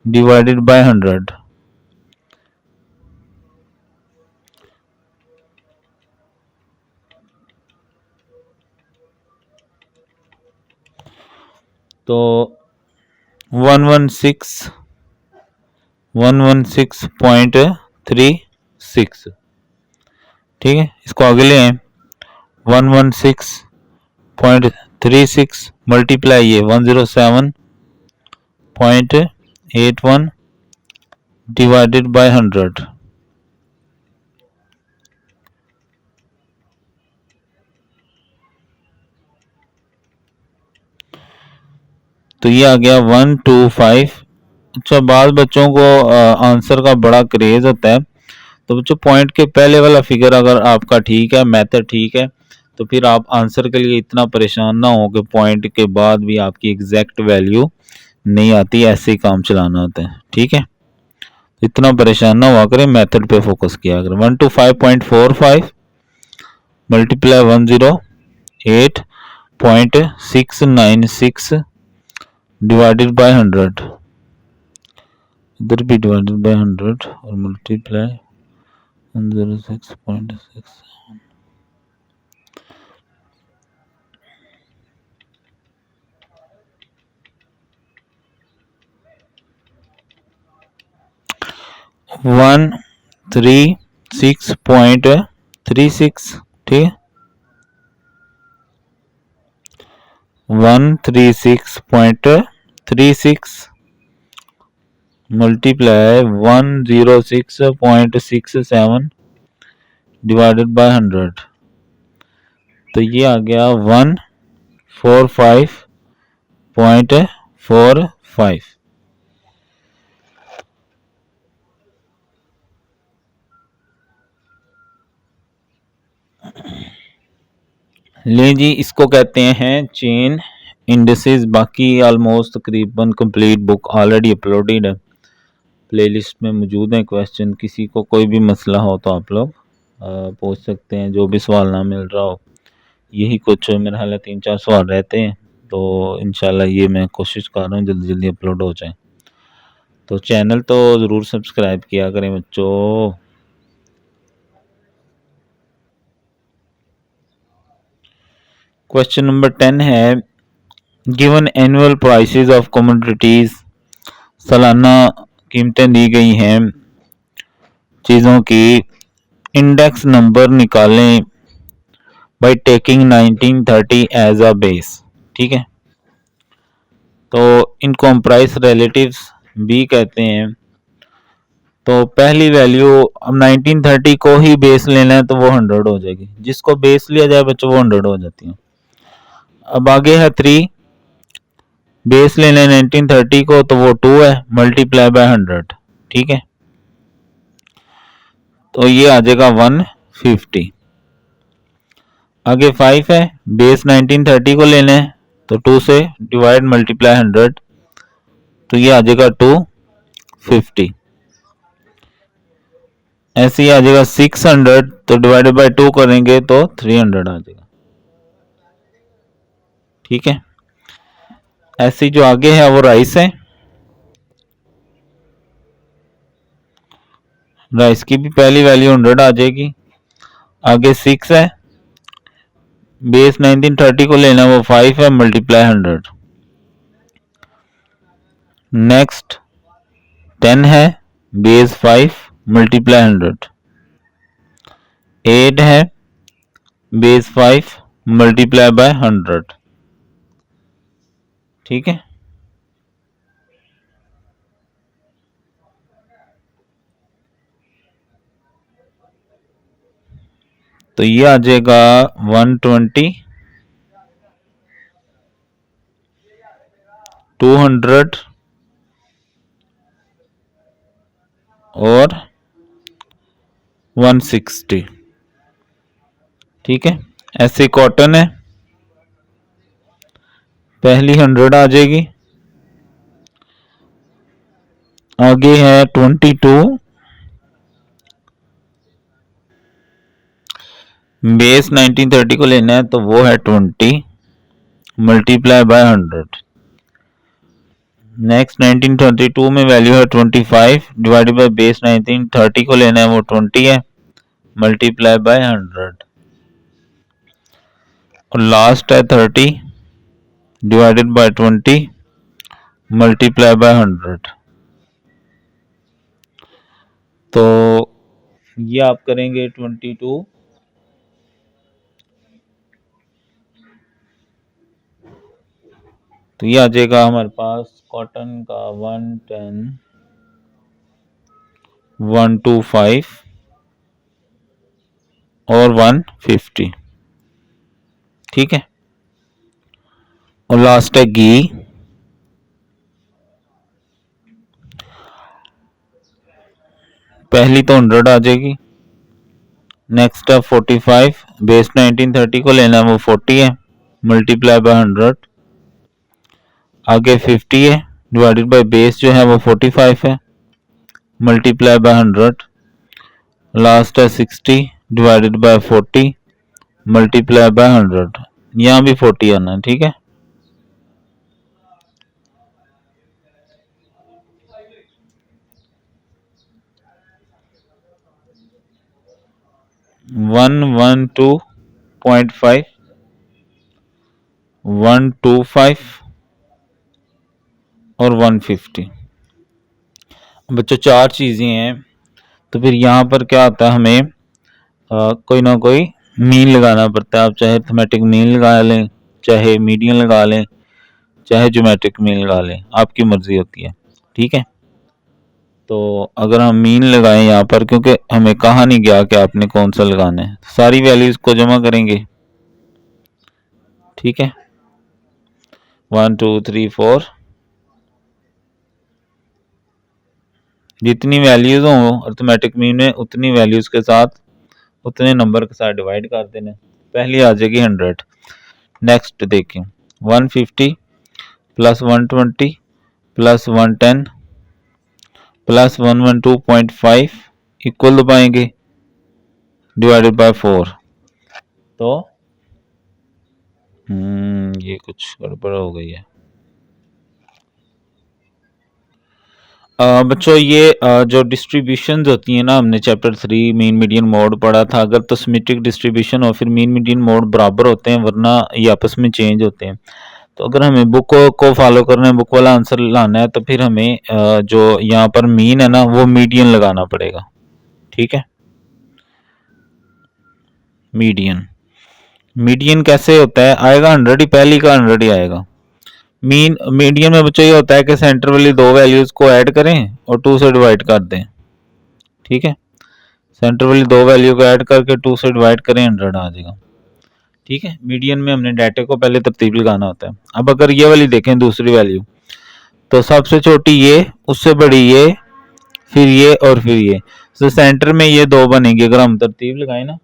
डिवाइडेड बाय 100, तो 116.36, ठीक है। इसको आगे ले आए 116.36 मल्टीप्लाई ये 107.81 डिवाइडेड बाय 100, तो ये आ गया 125। अच्छा, बाद बच्चों को आंसर का बड़ा क्रेज होता है, तो बच्चों पॉइंट के पहले वाला फिगर अगर आपका ठीक है, मेथड ठीक है, तो फिर आप आंसर के लिए इतना परेशान ना हो कि पॉइंट के बाद भी आपकी एग्जैक्ट वैल्यू नहीं आती, ऐसे ही काम चलाना होता है, ठीक है। इतना परेशान ना हुआ करें, मेथड पे फोकस किया करें। 125.45 मल्टीप्लाई 108.696 डिवाइडेड बाय 100, इधर भी डिवाइडेड बाय 100 और मल्टीप्लाई 106.6, 136.36, ठीक है, 136.36 मल्टीप्लाई 106.67 डिवाइडेड बाय 100, तो ये आ गया 145.45। ले जी, इसको कहते हैं चेन इंडिसेस। बाकी ऑलमोस्ट तकरीबन कंप्लीट बुक ऑलरेडी अपलोडेड है, प्लेलिस्ट में मौजूद है। क्वेश्चन किसी को कोई भी मसला हो तो आप लोग पूछ सकते हैं, जो भी सवाल ना मिल रहा हो। यही कुछ मेरे ख्याल 3-4 सवाल रहते हैं, तो इंशाल्लाह ये मैं कोशिश कर रहा हूँ जल्दी जल्दी अपलोड हो जाए। तो चैनल तो ज़रूर सब्सक्राइब किया करें बच्चों। क्वेश्चन नंबर 10 है, given annual prices of commodities, सालाना कीमतें दी गई हैं चीज़ों की, इंडेक्स नंबर निकालें by taking 1930 as a base, ठीक है। तो इनको हम प्राइस रिलेटिव्स भी कहते हैं। तो पहली वैल्यू अब 1930 को ही बेस लेना है तो वो 100 हो जाएगी, जिसको बेस लिया जाए बच्चों वो 100 हो जाती है। अब आगे है 3, बेस लेना है 1930 को तो वो 2 है, मल्टीप्लाई बाय 100, ठीक है, तो ये आ जाएगा 150। आगे 5 है, बेस 1930 को लेना है तो 2 से डिवाइड मल्टीप्लाई 100, तो ये आ जाएगा 250। ऐसे ही आ जाएगा 600, तो डिवाइडेड बाय 2 करेंगे तो 300 आ जाएगा, ठीक है। ऐसे जो आगे है वो राइस है, राइस की भी पहली वैल्यू 100 आ जाएगी। आगे 6 है, बेस 1930 को लेना वो 5 है, मल्टीप्लाई 100। नेक्स्ट 10 है, बेस 5 मल्टीप्लाई 100। 8 है, बेस 5 मल्टीप्लाई बाय 100, ठीक है। तो ये आ जाएगा 120, 200, और 160, ठीक है। ऐसे कॉटन है, पहली 100 आ जाएगी। आगे है 22, बेस 1930 को लेना है तो वो है 20 मल्टीप्लाई बाय 100। नेक्स्ट 1932 में वैल्यू है 25 डिवाइडेड बाय बेस 1930 को लेना है वो 20 है मल्टीप्लाई बाय 100। और लास्ट है 30 डिवाइडेड बाय 20 मल्टीप्लाई बाय 100। तो ये आप करेंगे 22 तो ये आ जाएगा हमारे पास कॉटन का 110 125 और 150, ठीक है। और लास्ट है घी, पहली तो 100 आ जाएगी। नेक्स्ट है 45 बेस 1930 को लेना है वो 40 है मल्टीप्लाई बाय 100। आगे 50 है डिवाइडेड बाय बेस जो है वो 45 है मल्टीप्लाई बाय 100। लास्ट है 60 डिवाइडेड बाय 40 मल्टीप्लाई बाय 100। यहाँ भी 40 आना है, ठीक है। वन 112.5 125 और 150। बच्चों चार चीजें हैं तो फिर यहाँ पर क्या होता है, हमें कोई ना कोई मीन लगाना पड़ता है। आप चाहे अरिथमेटिक मीन लगा लें, चाहे मीडियन लगा लें, चाहे ज्योमेट्रिक मीन लगा लें, आपकी मर्जी होती है, ठीक है। तो अगर हम मीन लगाएं यहाँ पर, क्योंकि हमें कहा नहीं गया कि आपने कौन सा लगाना है, सारी वैल्यूज को जमा करेंगे, ठीक है। 1 2 3 4 जितनी वैल्यूज हो अरिथमेटिक मीन में उतनी वैल्यूज के साथ उतने नंबर के साथ डिवाइड कर देना। पहली आ जाएगी 100। नेक्स्ट देखें 150 प्लस 120 प्लस 110 प्लस 112.5 इक्वल दबाएंगे डिवाइडेड बाय 4। तो ये कुछ गड़बड़ हो गई है। बच्चों ये जो डिस्ट्रीब्यूशंस होती हैं ना, हमने चैप्टर 3 मीन मीडियन मोड पढ़ा था। अगर तो सिमेट्रिक डिस्ट्रीब्यूशन और फिर मीन मीडियन मोड बराबर होते हैं, वरना ये आपस में चेंज होते हैं। तो अगर हमें बुक को फॉलो करना है, बुक वाला आंसर लाना है, तो फिर हमें जो यहाँ पर मीन है ना वो मीडियन लगाना पड़ेगा, ठीक है। मीडियन कैसे होता है, आएगा 100 ही, पहली का 100 ही आएगा। मीडियन में बच्चों ये होता है कि सेंटर वाली दो वैल्यूज को ऐड करें और 2 से डिवाइड कर दें, ठीक है। सेंटर वाली दो वैल्यू को ऐड करके 2 से डिवाइड करें, 100 आ जाएगा, ठीक है। मीडियन में हमने डाटे को पहले तरतीब लगाना होता है। अब अगर ये वाली देखें दूसरी वैल्यू, तो सबसे छोटी ये, उससे बड़ी ये, फिर ये और फिर ये, तो सेंटर में ये दो बनेंगे। अगर हम तरतीब लगाए ना,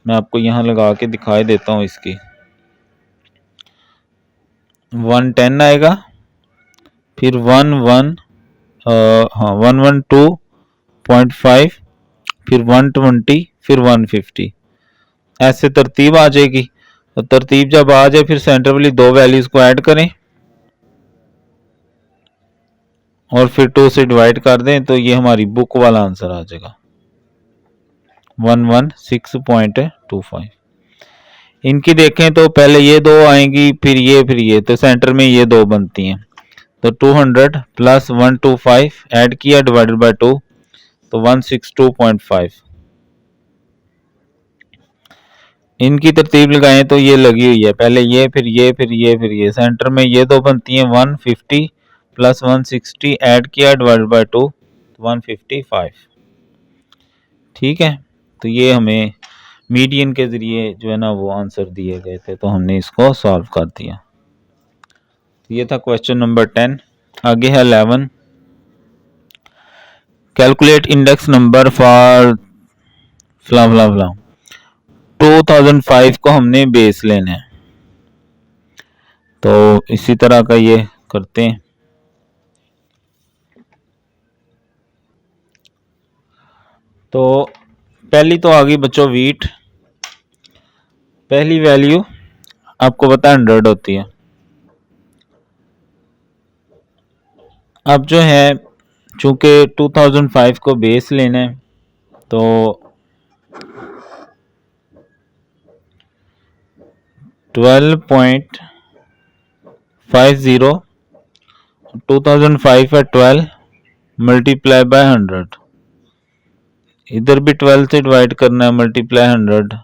मैं आपको यहाँ लगा के दिखाई देता हूँ इसकी। 110 आएगा, फिर 112.5, फिर 120, फिर 150, ऐसे तरतीब आ जाएगी। तो तरतीब जब आ जाए फिर सेंटर वाली दो वैल्यूज को ऐड करें और फिर 2 से डिवाइड कर दें, तो ये हमारी बुक वाला आंसर आ जाएगा 116.25। इनकी देखें तो पहले ये दो आएंगी, फिर ये, तो सेंटर में ये दो बनती हैं। तो 200 प्लस 125 ऐड किया डिवाइडेड बाय 2, तो 162.5। इनकी तरतीब लगाएं तो ये लगी हुई है, पहले ये, फिर ये, फिर ये, फिर ये, सेंटर में ये दो बनती हैं। 150 प्लस 160 ऐड किया डिवाइडेड बाय 2, 155, ठीक है। तो ये हमें मीडियन के जरिए जो है ना वो आंसर दिए गए थे, तो हमने इसको सॉल्व कर दिया। ये था क्वेश्चन नंबर 10। आगे है 11। कैलकुलेट इंडेक्स नंबर फॉर फला फला फला 2005 को हमने बेस लेना है, तो इसी तरह का ये करते हैं। तो पहली तो आ गई बच्चों वीट, पहली वैल्यू आपको पता 100 होती है। अब जो है चूंकि 2005 को बेस लेना है तो 12.50 2005 है 12 मल्टीप्लाई बाय 100, इधर भी 12 से डिवाइड करना है मल्टीप्लाई 100,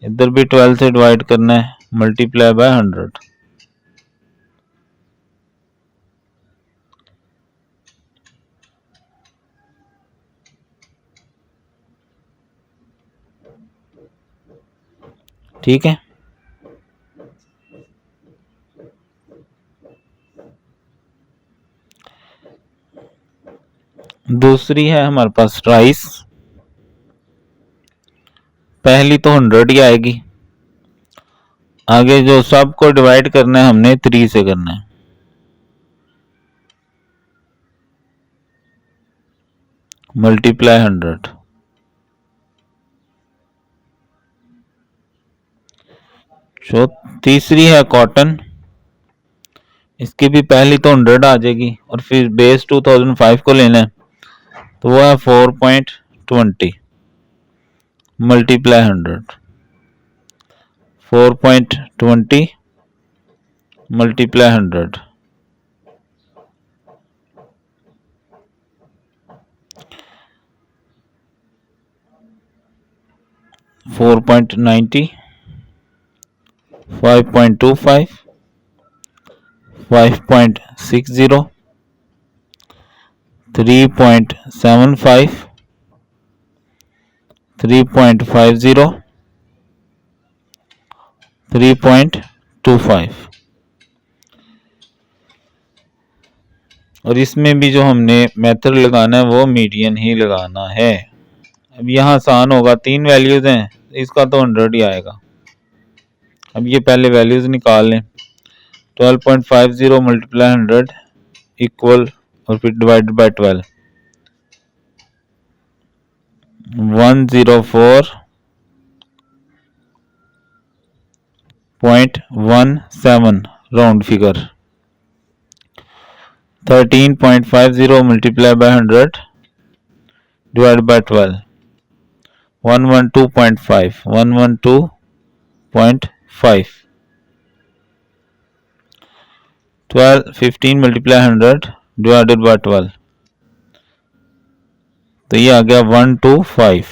इधर भी 12 से डिवाइड करना है मल्टीप्लाई बाय 100। ठीक है, दूसरी है हमारे पास राइस, पहली तो 100 ही आएगी, आगे जो सबको डिवाइड करना है हमने 3 से करना है, मल्टीप्लाई 100। जो तीसरी है कॉटन, इसकी भी पहली तो 100 आ जाएगी और फिर बेस 2005 को लेना है, तो वो है 4.20 मल्टीप्लाई 100, 4.20 मल्टीप्लाई 100। Four point 5.25 5.60 3.75 3.50 3.25। और इसमें भी जो हमने मेथड लगाना है वो मीडियन ही लगाना है। अब यहाँ आसान होगा, 3 वैल्यूज हैं, इसका तो 100 ही आएगा। अब ये पहले वैल्यूज निकाल लें, 12.50 मल्टीप्लाई 100 इक्वल और फिर divided by 12, 104.17 round figure, 13.50 multiply by 100 divided by 12, 112.5 112.5 15 multiply 100 divided by 12, तो ये आ गया 125,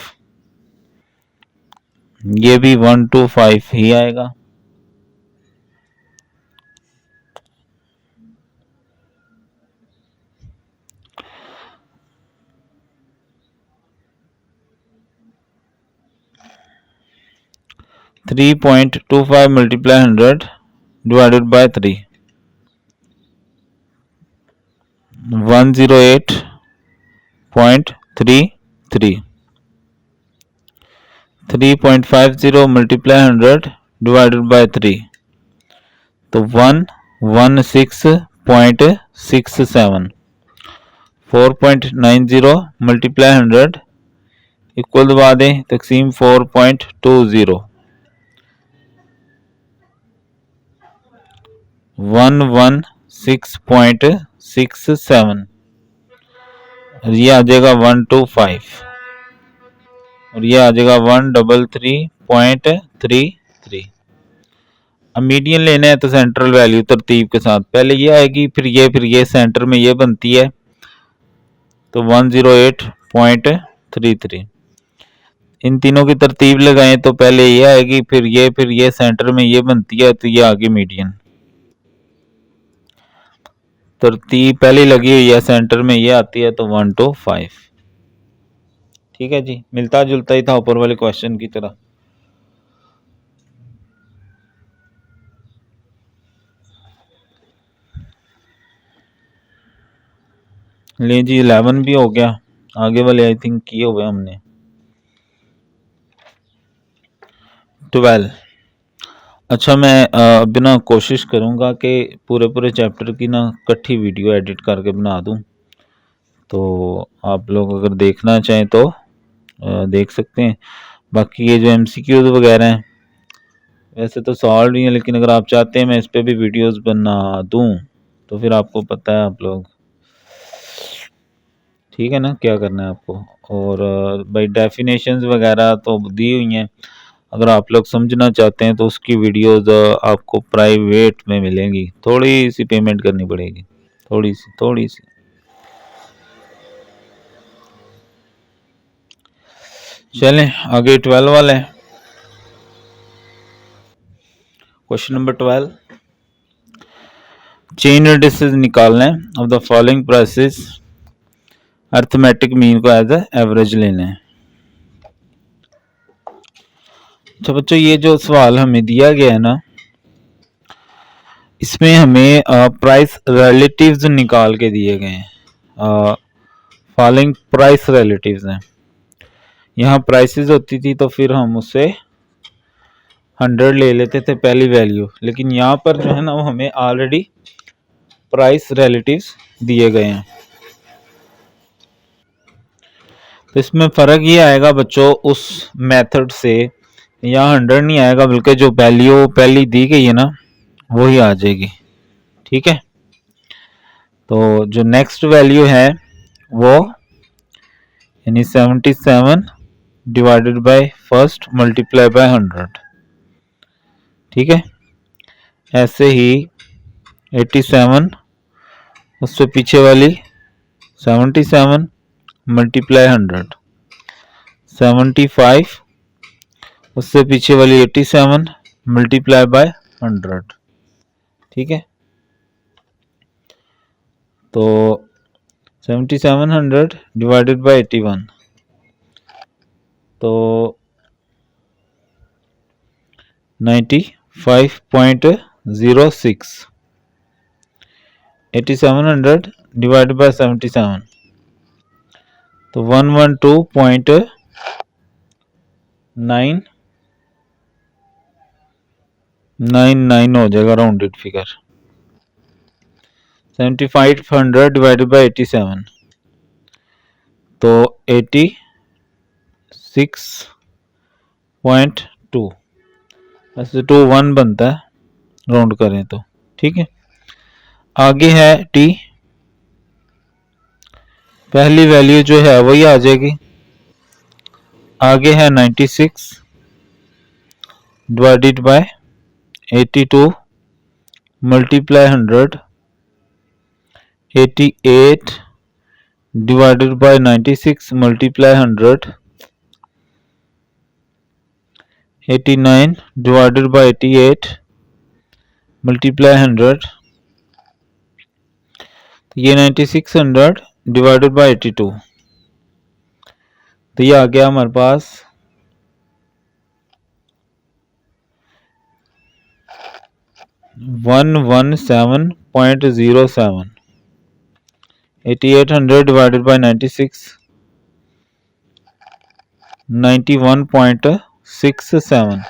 ये भी 125 ही आएगा। Three point 25 multiply 100 divided by 3, 108.33, 3.50 multiply 100 divided by 3, तो 116.67, 4.90 मल्टीप्लाई 100 इक्वल दबा दें तकसीम 4.20, 116.67, ये आ जाएगा 125 और ये आ जाएगा 133.33। अब मीडियन लेना है तो सेंट्रल वैल्यू तरतीब के साथ पहले ये आएगी, फिर ये सेंटर में ये बनती है, तो 108.33। इन तीनों की तरतीब लगाएं तो पहले ये आएगी, फिर ये सेंटर में ये बनती है, तो ये आगे मीडियन। तरतीब पहले लगी हुई है, सेंटर में ये आती है, तो 125। ठीक है जी, मिलता जुलता ही था ऊपर वाले क्वेश्चन की तरह। ले जी 11 भी हो गया, आगे वाले आई थिंक किए हुए हमने। 12। अच्छा, मैं अब ना कोशिश करूँगा कि पूरे चैप्टर की ना इकट्ठी वीडियो एडिट करके बना दूँ, तो आप लोग अगर देखना चाहें तो देख सकते हैं। बाकी ये जो MCQs वगैरह हैं वैसे तो सॉल्व ही है, लेकिन अगर आप चाहते हैं मैं इस पर भी वीडियोस बना दूँ तो फिर आपको पता है आप लोग, ठीक है ना, क्या करना है आपको। और भाई डेफिनेशंस वगैरह तो दी हुई हैं, अगर आप लोग समझना चाहते हैं तो उसकी वीडियोस आपको प्राइवेट में मिलेंगी, थोड़ी सी पेमेंट करनी पड़ेगी, थोड़ी सी। चलें आगे 12 वाला है। क्वेश्चन नंबर 12, चेन रेडिसेस निकालना है of the following prices, arithmetic mean को एज एवरेज लेना है। अच्छा बच्चों, ये जो सवाल हमें दिया गया है ना, इसमें हमें प्राइस रिलेटिव्स निकाल के दिए गए हैं। फॉलोइंग प्राइस रिलेटिव्स हैं, यहाँ प्राइसेस होती थी तो फिर हम उससे 100 ले लेते थे पहली वैल्यू, लेकिन यहाँ पर जो है ना वो हमें ऑलरेडी प्राइस रिलेटिव्स दिए गए हैं। तो इसमें फ़र्क ये आएगा बच्चों उस मेथड से, यहाँ 100 नहीं आएगा बल्कि जो वैल्यू पहली दी गई है ना वही आ जाएगी, ठीक है। तो जो नेक्स्ट वैल्यू है वो यानी 77 divided by first multiply by 100, ठीक है। ऐसे ही 87 उससे पीछे वाली 77 मल्टीप्लाई 100, 75 उससे पीछे वाली 87 मल्टीप्लाई बाय 100, ठीक है। तो 7700 डिवाइडेड बाय 81, तो 95.06, 8700 डिवाइडेड बाय 77 तो 112.999 हो जाएगा राउंडेड फिगर। 7500 डिवाइडेड बाय 87 तो 86.2, ऐसे 21 बनता है राउंड करें तो, ठीक है। आगे है टी, पहली वैल्यू जो है वही आ जाएगी। आगे है 96 divided by 82 multiply 100, 88 divided by 96 multiply 100, 89 divided by 88 multiply 100, ये 9600 डिवाइडेड बाय 82, तो ये आ गया हमारे पास 117.07, 8800 डिवाइडेड बाय 96 91.67,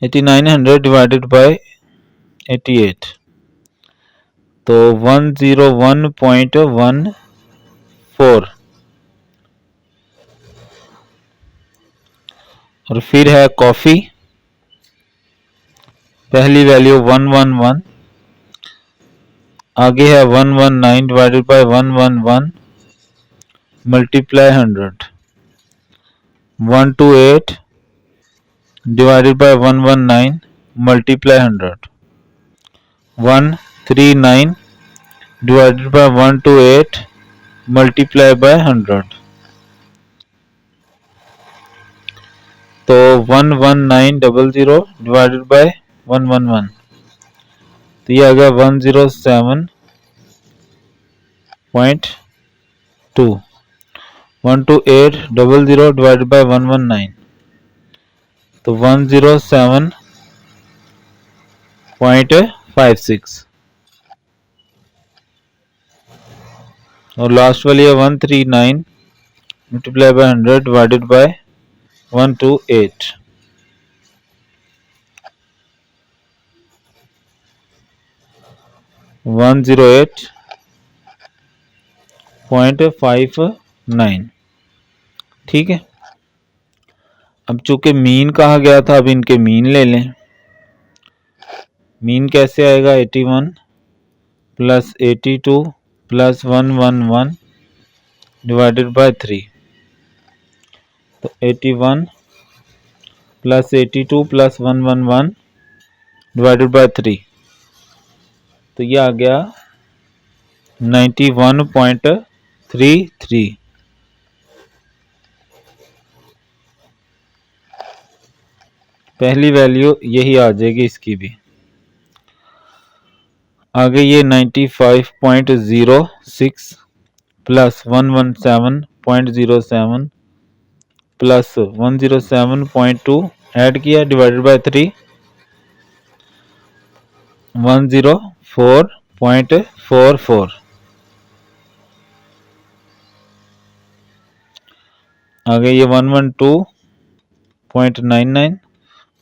8900 डिवाइडेड बाय 88 तो 101.14, और फिर है कॉफ़ी, पहली वैल्यू 111, आगे है 119 divided by 111 multiply 100, 128 divided by 119 multiply 100, 139 divided by 128 multiply by 100, तो 11900 डिवाइडेड बाय 111 तो ये आ गया 107.2, 12800 डिवाइडेड बाय 119 तो 107.56, और लास्ट वाली है 139 मल्टीप्लाई बाय 100 डिवाइडेड बाय 128 108.59। ठीक है, अब चूंकि मीन कहा गया था, अब इनके मीन ले लें। मीन कैसे आएगा, 81 प्लस 82 प्लस 111 डिवाइडेड बाय 3। तो 81 प्लस 82 प्लस 111 डिवाइडेड बाय 3, तो ये आ गया 91.33। पहली वैल्यू यही आ जाएगी इसकी भी। आगे ये 95.06 प्लस 117.07 प्लस 107.2 ऐड किया डिवाइडेड बाय 3, 104.44। आगे ये 112.99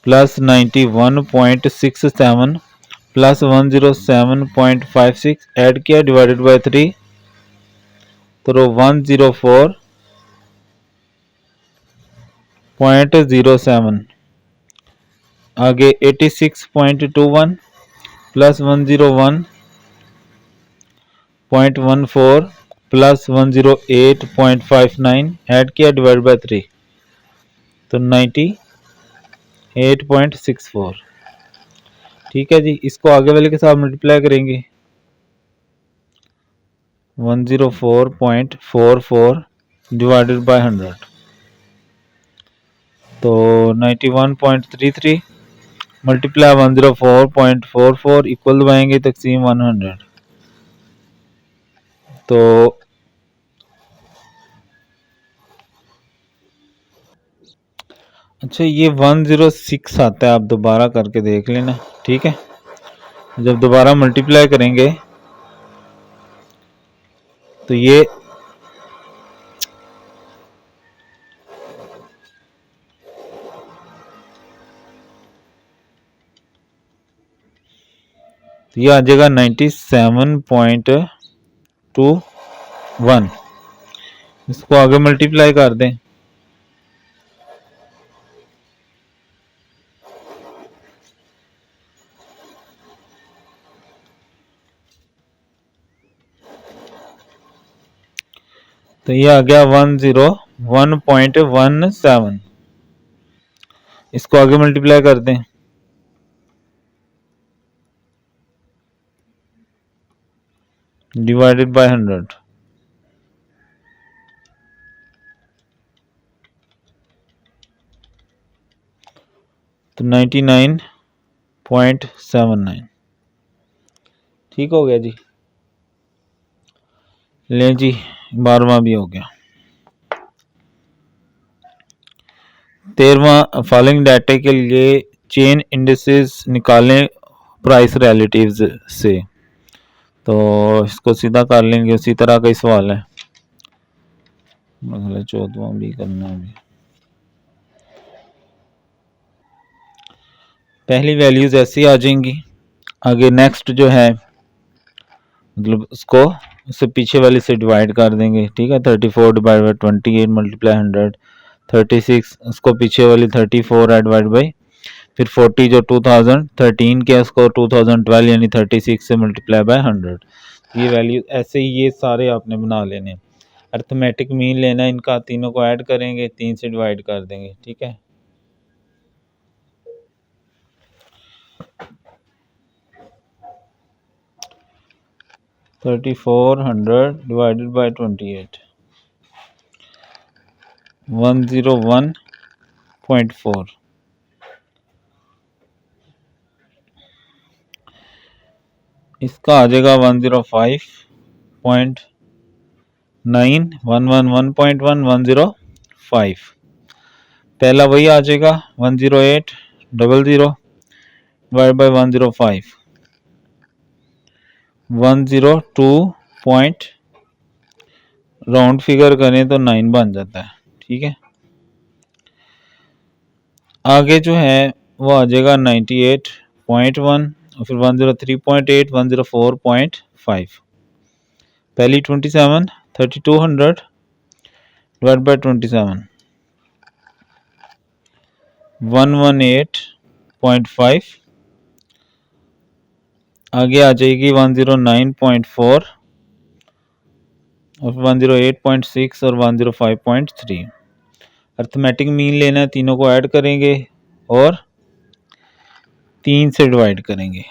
प्लस 91.67 प्लस 107.56 ऐड किया डिवाइडेड बाय 3, तो 104.07। आगे 86.21 प्लस 101.14 प्लस 108.59 ऐड किया डिवाइड बाय 3, तो 98.64। ठीक है जी, इसको आगे वाले के साथ मल्टीप्लाई करेंगे। 104.44 डिवाइडेड बाय 100, तो 91.33 मल्टीप्लाई 104.44 इक्वल दबाएंगे तकसीम 100, तो अच्छा ये 106 आता है, आप दोबारा करके देख लेना। ठीक है, जब दोबारा मल्टीप्लाई करेंगे तो ये आ जाएगा 97.21। इसको आगे मल्टीप्लाई कर दें, तो ये आ गया 101.17। इसको आगे मल्टीप्लाई कर दें, डिवाइडेड बाय 100, तो 99.79। ठीक हो गया जी। लें जी, 12वां भी हो गया। 13वां, फॉलोइंग डाटा के लिए चेन इंडिसेस निकालें प्राइस रिलेटिव्स से। तो इसको सीधा कर लेंगे, उसी तरह का ही सवाल है। अगला 14वां भी करना है। पहली वैल्यूज ऐसी आ जाएंगी। आगे नेक्स्ट जो है, मतलब उसको उससे पीछे वाली से डिवाइड कर देंगे। ठीक है, 34 डिवाइड बाई 28 मल्टीप्लाई 100, 36 उसको पीछे वाली 34 डिवाइड बाई, फिर 40 जो 2013 के उसको 2012 यानी 36 से मल्टीप्लाई बाय 100। ये वैल्यू ऐसे ही ये सारे आपने बना लेने। अर्थमेटिक मीन लेना, इनका तीनों को ऐड करेंगे, 3 से डिवाइड कर देंगे। ठीक है, थर्टी 400 डिवाइडेड बाय 28, 101.4। इसका आ जाएगा 105.9, 111.105। पहला वही आ जाएगा 108.00 डिवाइड बाय 105, 102.1 राउंड फिगर करें तो 9 बन जाता है। ठीक है, आगे जो है वो आ जाएगा 98.1 और फिर 103.8, 104.5। पहली 27 3200 डिवाइड बाय 27 118.5। आगे आ जाएगी 109.4 और 108.6 और 105.3। अर्थमेटिक मीन लेना है, तीनों को ऐड करेंगे और 3 से डिवाइड करेंगे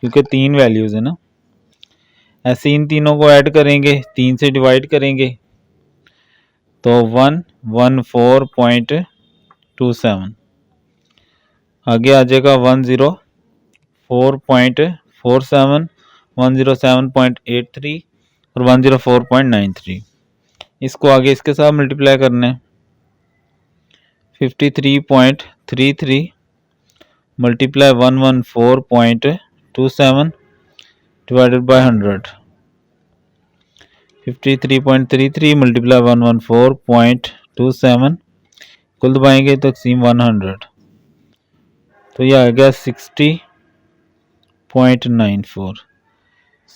क्योंकि 3 वैल्यूज़ है ना। ऐसे इन तीनों को ऐड करेंगे, 3 से डिवाइड करेंगे तो 114.27। आगे आ जाएगा 104.47, 107.83 और 104.93। इसको आगे इसके साथ मल्टीप्लाई करना है। 53.33 मल्टीप्लाई 114.27 डिवाइडेड बाय 100। 53.33 मल्टीप्लाई 114.27 कुल दबाएंगे तकसीम 100 तो ये आ गया 60.94।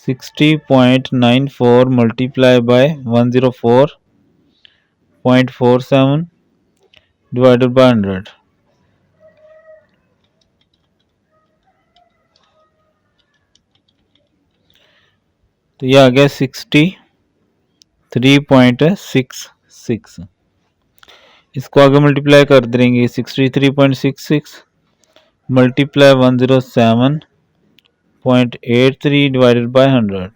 60.94 मल्टीप्लाई बाय 104.47 डिवाइडेड बाय 100 तो ये आ गया 63.66। इसको आगे मल्टीप्लाई कर देंगे। 63.66 मल्टीप्लाई 107.83 डिवाइडेड बाय 100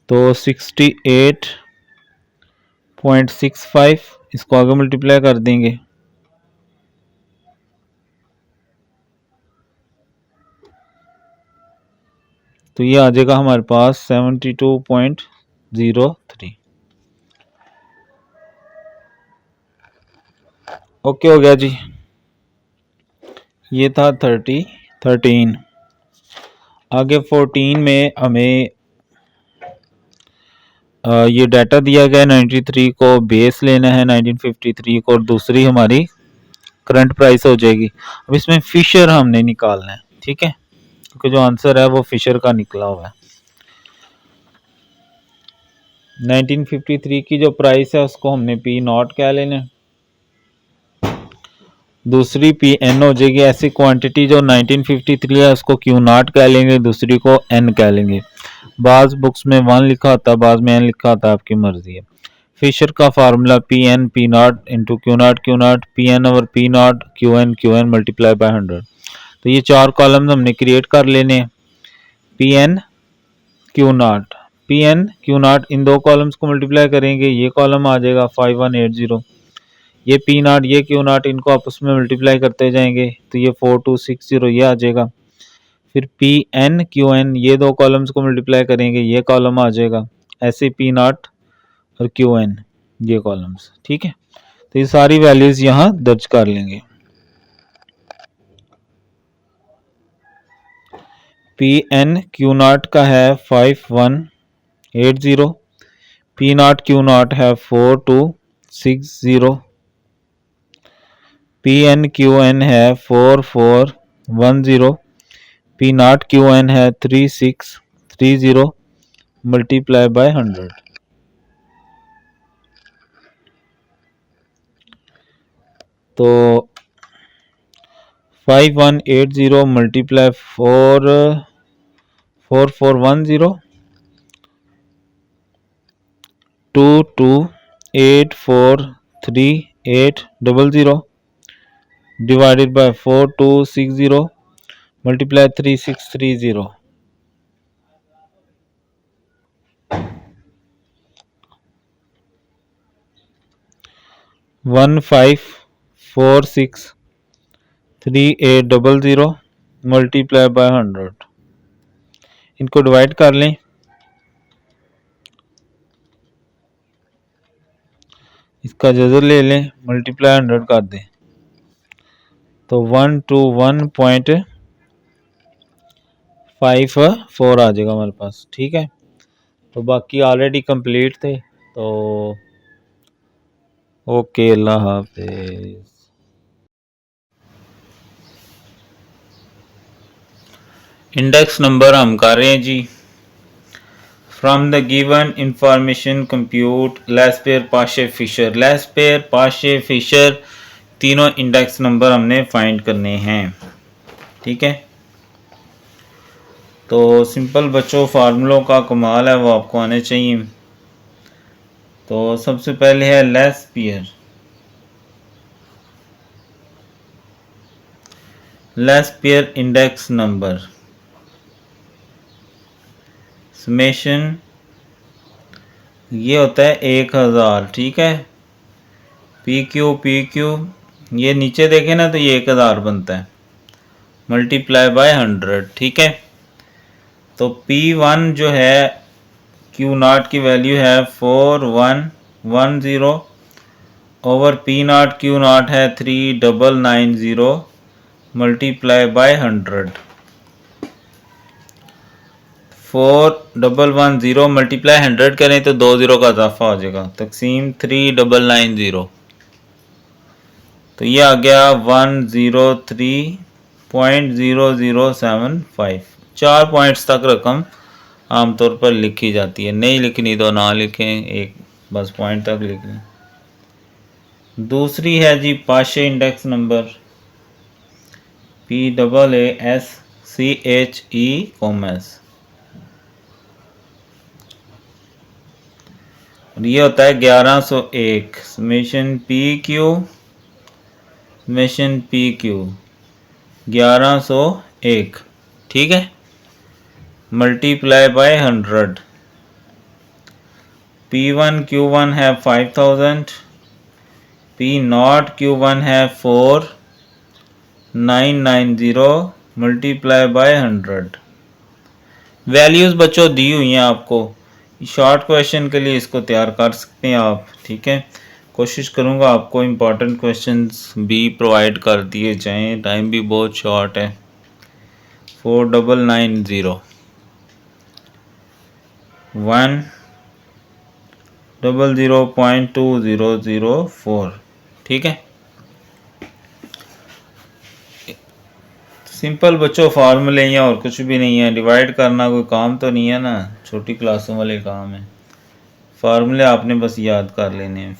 तो 68.65। इसको आगे मल्टीप्लाई कर देंगे तो ये आ जाएगा हमारे पास 72.03। ओके हो गया जी। ये था 13। आगे 14 में हमें ये डाटा दिया गया है। 93 को बेस लेना है 1953 को और दूसरी हमारी करंट प्राइस हो जाएगी। अब इसमें फिशर हमने निकालना है। ठीक है, क्योंकि जो आंसर है वो फिशर का निकला हुआ है। 1953 की जो प्राइस है उसको हमने पी नॉट कह लेना है, दूसरी पी एन हो जाएगी। ऐसी क्वांटिटी जो 1953 है उसको क्यू नॉट कह लेंगे, दूसरी को एन कह लेंगे। बाज बुक्स में 1 लिखा होता है, बाज में एन लिखा होता है, आपकी मर्जी है। फिशर का formula p n p not into q not p n over p not q n multiply by 100। तो ये 4 कॉलम्स हमने क्रिएट कर लेने। पी एन क्यू नॉट इन 2 कॉलम्स को मल्टीप्लाई करेंगे, ये कॉलम आ जाएगा 5180। ये पी नॉट ये क्यू नॉट इनको आपस में मल्टीप्लाई करते जाएंगे तो ये 4260 ये आ जाएगा। फिर पी एन क्यू एन ये 2 कॉलम्स को मल्टीप्लाई करेंगे, ये कॉलम आ जाएगा। ऐसे पी नॉट और क्यू एन ये कॉलम्स। ठीक है, तो ये सारी वैल्यूज यहाँ दर्ज कर लेंगे। पी एन क्यू नॉट का है 5180, पी नॉट क्यू नॉट है 4260, पी एन क्यू एन है 4410, पी नॉट क्यू एन है 3630 मल्टीप्लाई बाय 100। तो 5180 multiply 4410 22843800 divided by 4260 multiply 3630 15463800 multiply by 100। इनको डिवाइड कर लें। इसका जज़र ले लें, मल्टीप्लाई 100 कर दें तो 121.5 54 आ जाएगा हमारे पास। ठीक है, तो बाकी ऑलरेडी कंप्लीट थे, तो ओके, अल्लाह हाफिज। इंडेक्स नंबर हम कर रहे हैं जी। From the given information compute Laspeyres, Paasche, Fisher. Laspeyres, Paasche, Fisher तीनों इंडेक्स नंबर हमने फाइंड करने हैं। ठीक है, तो सिंपल बच्चों फार्मूलों का कमाल है, वो आपको आने चाहिए। तो सबसे पहले है Laspeyres. Laspeyres index number summation ये होता है 1000। ठीक है, पी क्यू ये नीचे देखें ना तो ये 1000 बनता है, मल्टीप्लाई बाय 100। ठीक है, तो P1 जो है Q0 की वैल्यू है 4110 ओवर P0 Q0 है 3990 मल्टीप्लाई बाय 100। 4110 मल्टीप्लाई 100 करें तो 20 का इजाफा हो जाएगा, तकसीम 3990, तो ये आ गया 103.0075। 4 पॉइंट्स तक रकम आमतौर पर लिखी जाती है, नहीं लिखनी तो ना लिखें, एक बस पॉइंट तक लिख लें। दूसरी है जी पाशे इंडेक्स नंबर, PAASCHE, और ये होता है 1101 समेशन PQ 1101। ठीक है, मल्टीप्लाई बाय 100। P1 Q1 है 5000, P0 Q1 है 4990 मल्टीप्लाई बाय 100। वैल्यूज़ बच्चों दी हुई हैं आपको, शॉर्ट क्वेश्चन के लिए इसको तैयार कर सकते हैं आप। ठीक है, कोशिश करूँगा आपको इम्पॉर्टेंट क्वेश्चंस भी प्रोवाइड कर दिए जाएं, टाइम भी बहुत शॉर्ट है। 4990 100.2004। ठीक है, सिंपल बच्चों फार्मूले हैं और कुछ भी नहीं है, डिवाइड करना कोई काम तो नहीं है ना, छोटी क्लासों वाले काम है। फार्मूले आपने बस याद कर लेने हैं।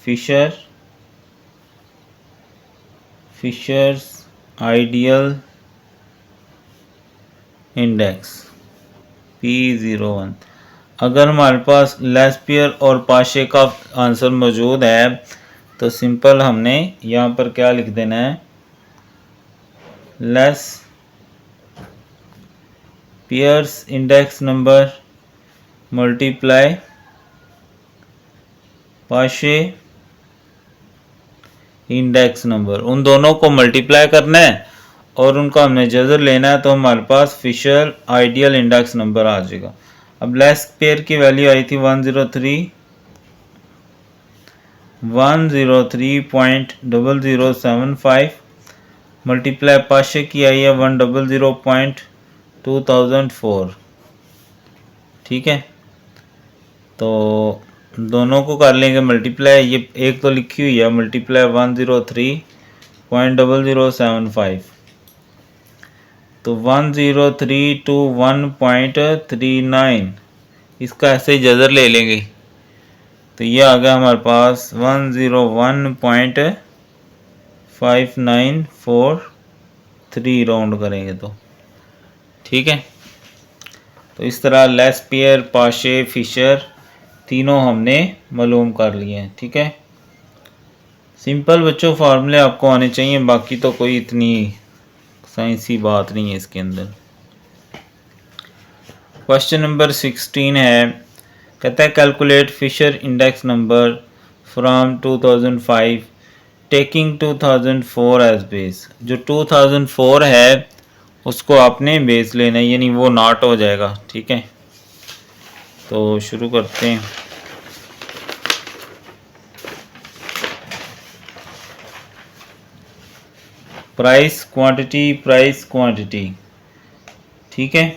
Fisher's ideal index P01। अगर हमारे पास लेस्पेयर और पाशे का आंसर मौजूद है तो सिंपल हमने यहाँ पर क्या लिख देना है, Laspeyres index number multiply Paasche index number, उन दोनों को मल्टीप्लाई करना है और उनका हमने जज़र लेना है, तो हमारे पास फिशर आइडियल इंडेक्स नंबर आ जाएगा। अब लेस्पेयर की वैल्यू आई थी 103.0075 मल्टीप्लाई पाशे की आई है 100.2004। ठीक है, तो दोनों को कर लेंगे मल्टीप्लाई, ये एक तो लिखी हुई है मल्टीप्लाई 103.0075, तो 103 to 1.39 इसका ऐसे ही जज़र ले लेंगे, तो ये आ गया हमारे पास 101.5943 राउंड करेंगे तो। ठीक है, तो इस तरह लेस्पेयर, पाशे, फिशर तीनों हमने मालूम कर लिए हैं। ठीक है, सिंपल बच्चों फार्मूले आपको आने चाहिए, बाकी तो कोई इतनी साइंसी बात नहीं है इसके अंदर। क्वेश्चन नंबर 16 है, कहता है calculate Fisher index number from 2005 taking 2004 as base. जो 2004 है उसको आपने बेस लेना है, यानी वो नॉट हो जाएगा। ठीक है, तो शुरू करते हैं। Price quantity. ठीक है,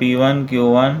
P1 Q1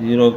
0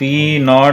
P0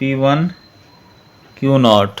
P1 Q0،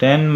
10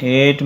8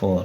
4.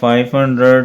500،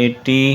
80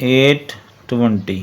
820،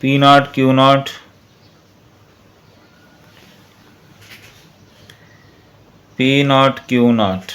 P0 Q0، P0 Q0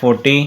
40،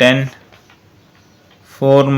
10، 4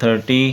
30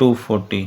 240.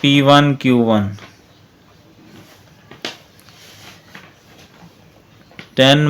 P1 Q1 10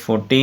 40،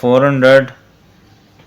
400،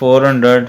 400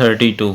32.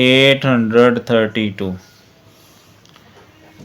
832.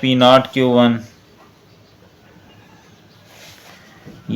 P0 Q1،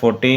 40،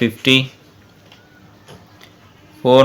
50، 4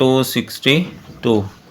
262،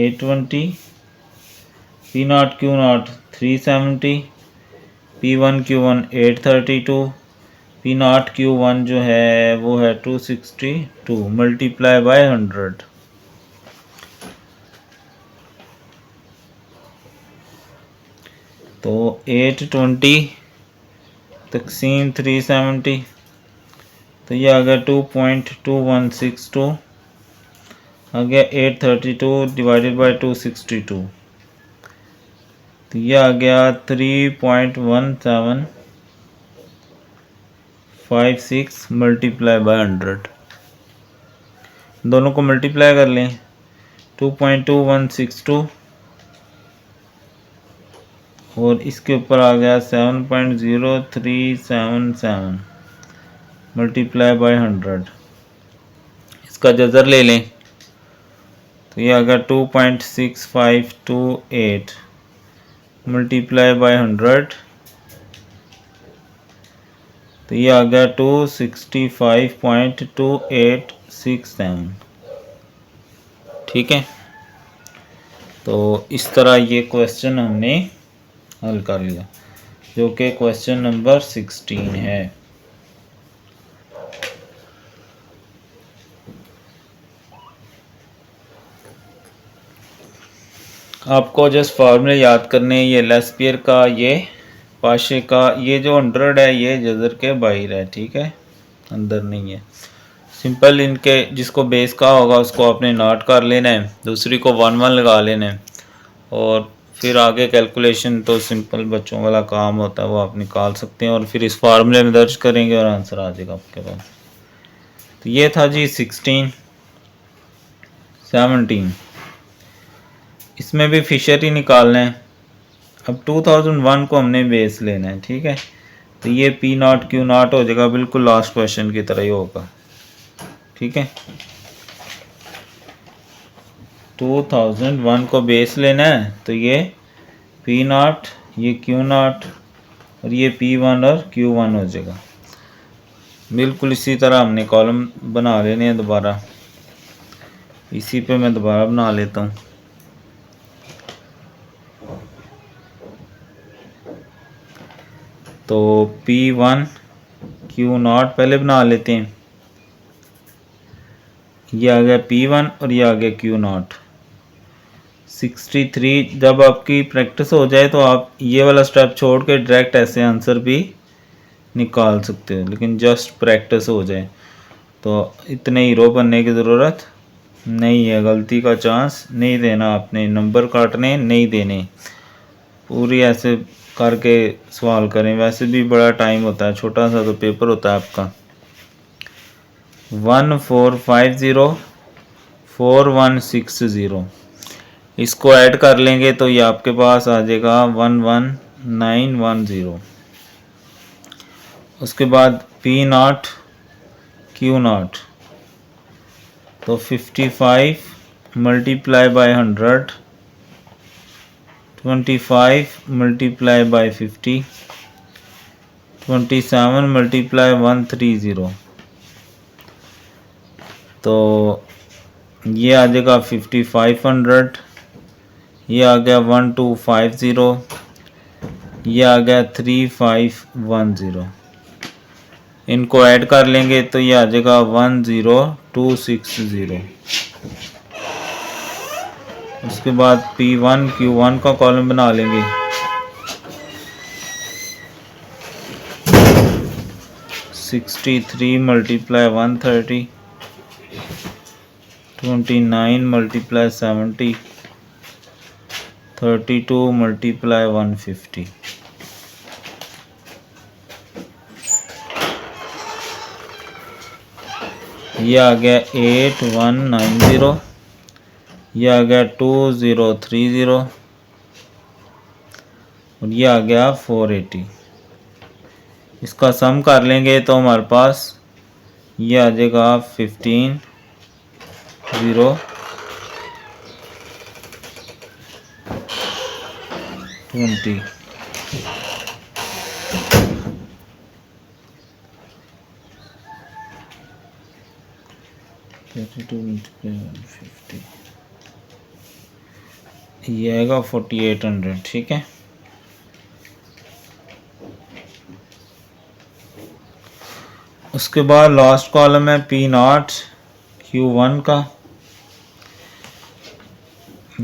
820، P0 Q0 370, P1Q1 832, P0Q1 जो है वो है 262 मल्टीप्लाई बाय 100। तो 820 तकसीम 370, तो ये आ गया 2.2162, आ गया 832 डिवाइडेड बाय 262, तो ये आ गया 3.1756 मल्टीप्लाई बाय 100। दोनों को मल्टीप्लाई कर लें, 2.2162 और इसके ऊपर आ गया 7.0377 मल्टीप्लाई बाय 100। इसका जज़र ले लें, तो ये आ गया 2.6528 मल्टीप्लाई बाय 100, तो ये आ गया 265.2867। ठीक है, तो इस तरह ये क्वेश्चन हमने हल कर लिया, जो कि क्वेश्चन नंबर 16 है। आपको जस्ट फार्मूले याद करने, ये लेस्पियर का, ये पाशे का, ये जो 100 है ये जज़र के बाहर है। ठीक है, अंदर नहीं है। सिंपल इनके जिसको बेस का होगा उसको आपने नॉट कर लेना है, दूसरी को 1 1 लगा लेना है, और फिर आगे कैलकुलेशन तो सिंपल बच्चों वाला काम होता है, वो आप निकाल सकते हैं और फिर इस फार्मूले में दर्ज करेंगे और आंसर आ जाएगा आपके पास। तो ये था जी 16। 17 इसमें भी फिशर ही निकालना है। अब 2001 को हमने बेस लेना है। ठीक है, तो ये P0 Q0 हो जाएगा, बिल्कुल लास्ट क्वेश्चन की तरह ही होगा। ठीक है, 2001 को बेस लेना है, तो ये P0, ये Q0 और ये P1 और Q1 हो जाएगा। बिल्कुल इसी तरह हमने कॉलम बना लेने हैं दोबारा। इसी पे मैं दोबारा बना लेता हूँ। तो P1 Q0 पहले बना लेते हैं। ये आ गया P1 और ये आ गया Q0। 63 जब आपकी प्रैक्टिस हो जाए तो आप ये वाला स्टेप छोड़ के डायरेक्ट ऐसे आंसर भी निकाल सकते हो, लेकिन जस्ट प्रैक्टिस हो जाए तो इतने हीरो बनने की ज़रूरत नहीं है। गलती का चांस नहीं देना आपने, नंबर काटने नहीं देने, पूरी ऐसे करके सवाल करें। वैसे भी बड़ा टाइम होता है, छोटा सा तो पेपर होता है आपका। 14504160 इसको ऐड कर लेंगे तो ये आपके पास आ जाएगा 11910। उसके बाद P0 Q0, तो 55 multiply by 100, 25 multiply by 50, 27 multiply 130, तो ये आ जाएगा 5500। ये आ गया 1250, ये आ गया 3510। इनको ऐड कर लेंगे तो ये आ जाएगा 10260। उसके बाद P1 Q1 का कॉलम बना लेंगे। (63 मल्टीप्लाई 130, 29 मल्टीप्लाई 70, 32 मल्टीप्लाई 150। ये आ गया 8190, ये आ गया 2030 और ये आ गया 480। इसका सम कर लेंगे तो हमारे पास ये आ जाएगा 15 0 20। ये आएगा 4800। ठीक है, उसके बाद लास्ट कॉलम है P0 Q1 का,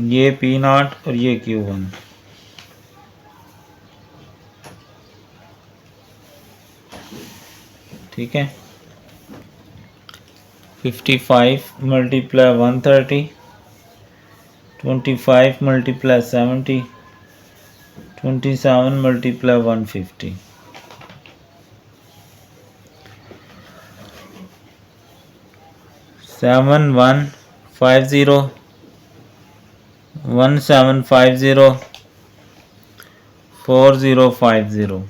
ये P0 और ये Q1। ठीक है, 55 multiply 130, 25 multiply 70, 27 multiply 150। Seven one 50 1750 4050,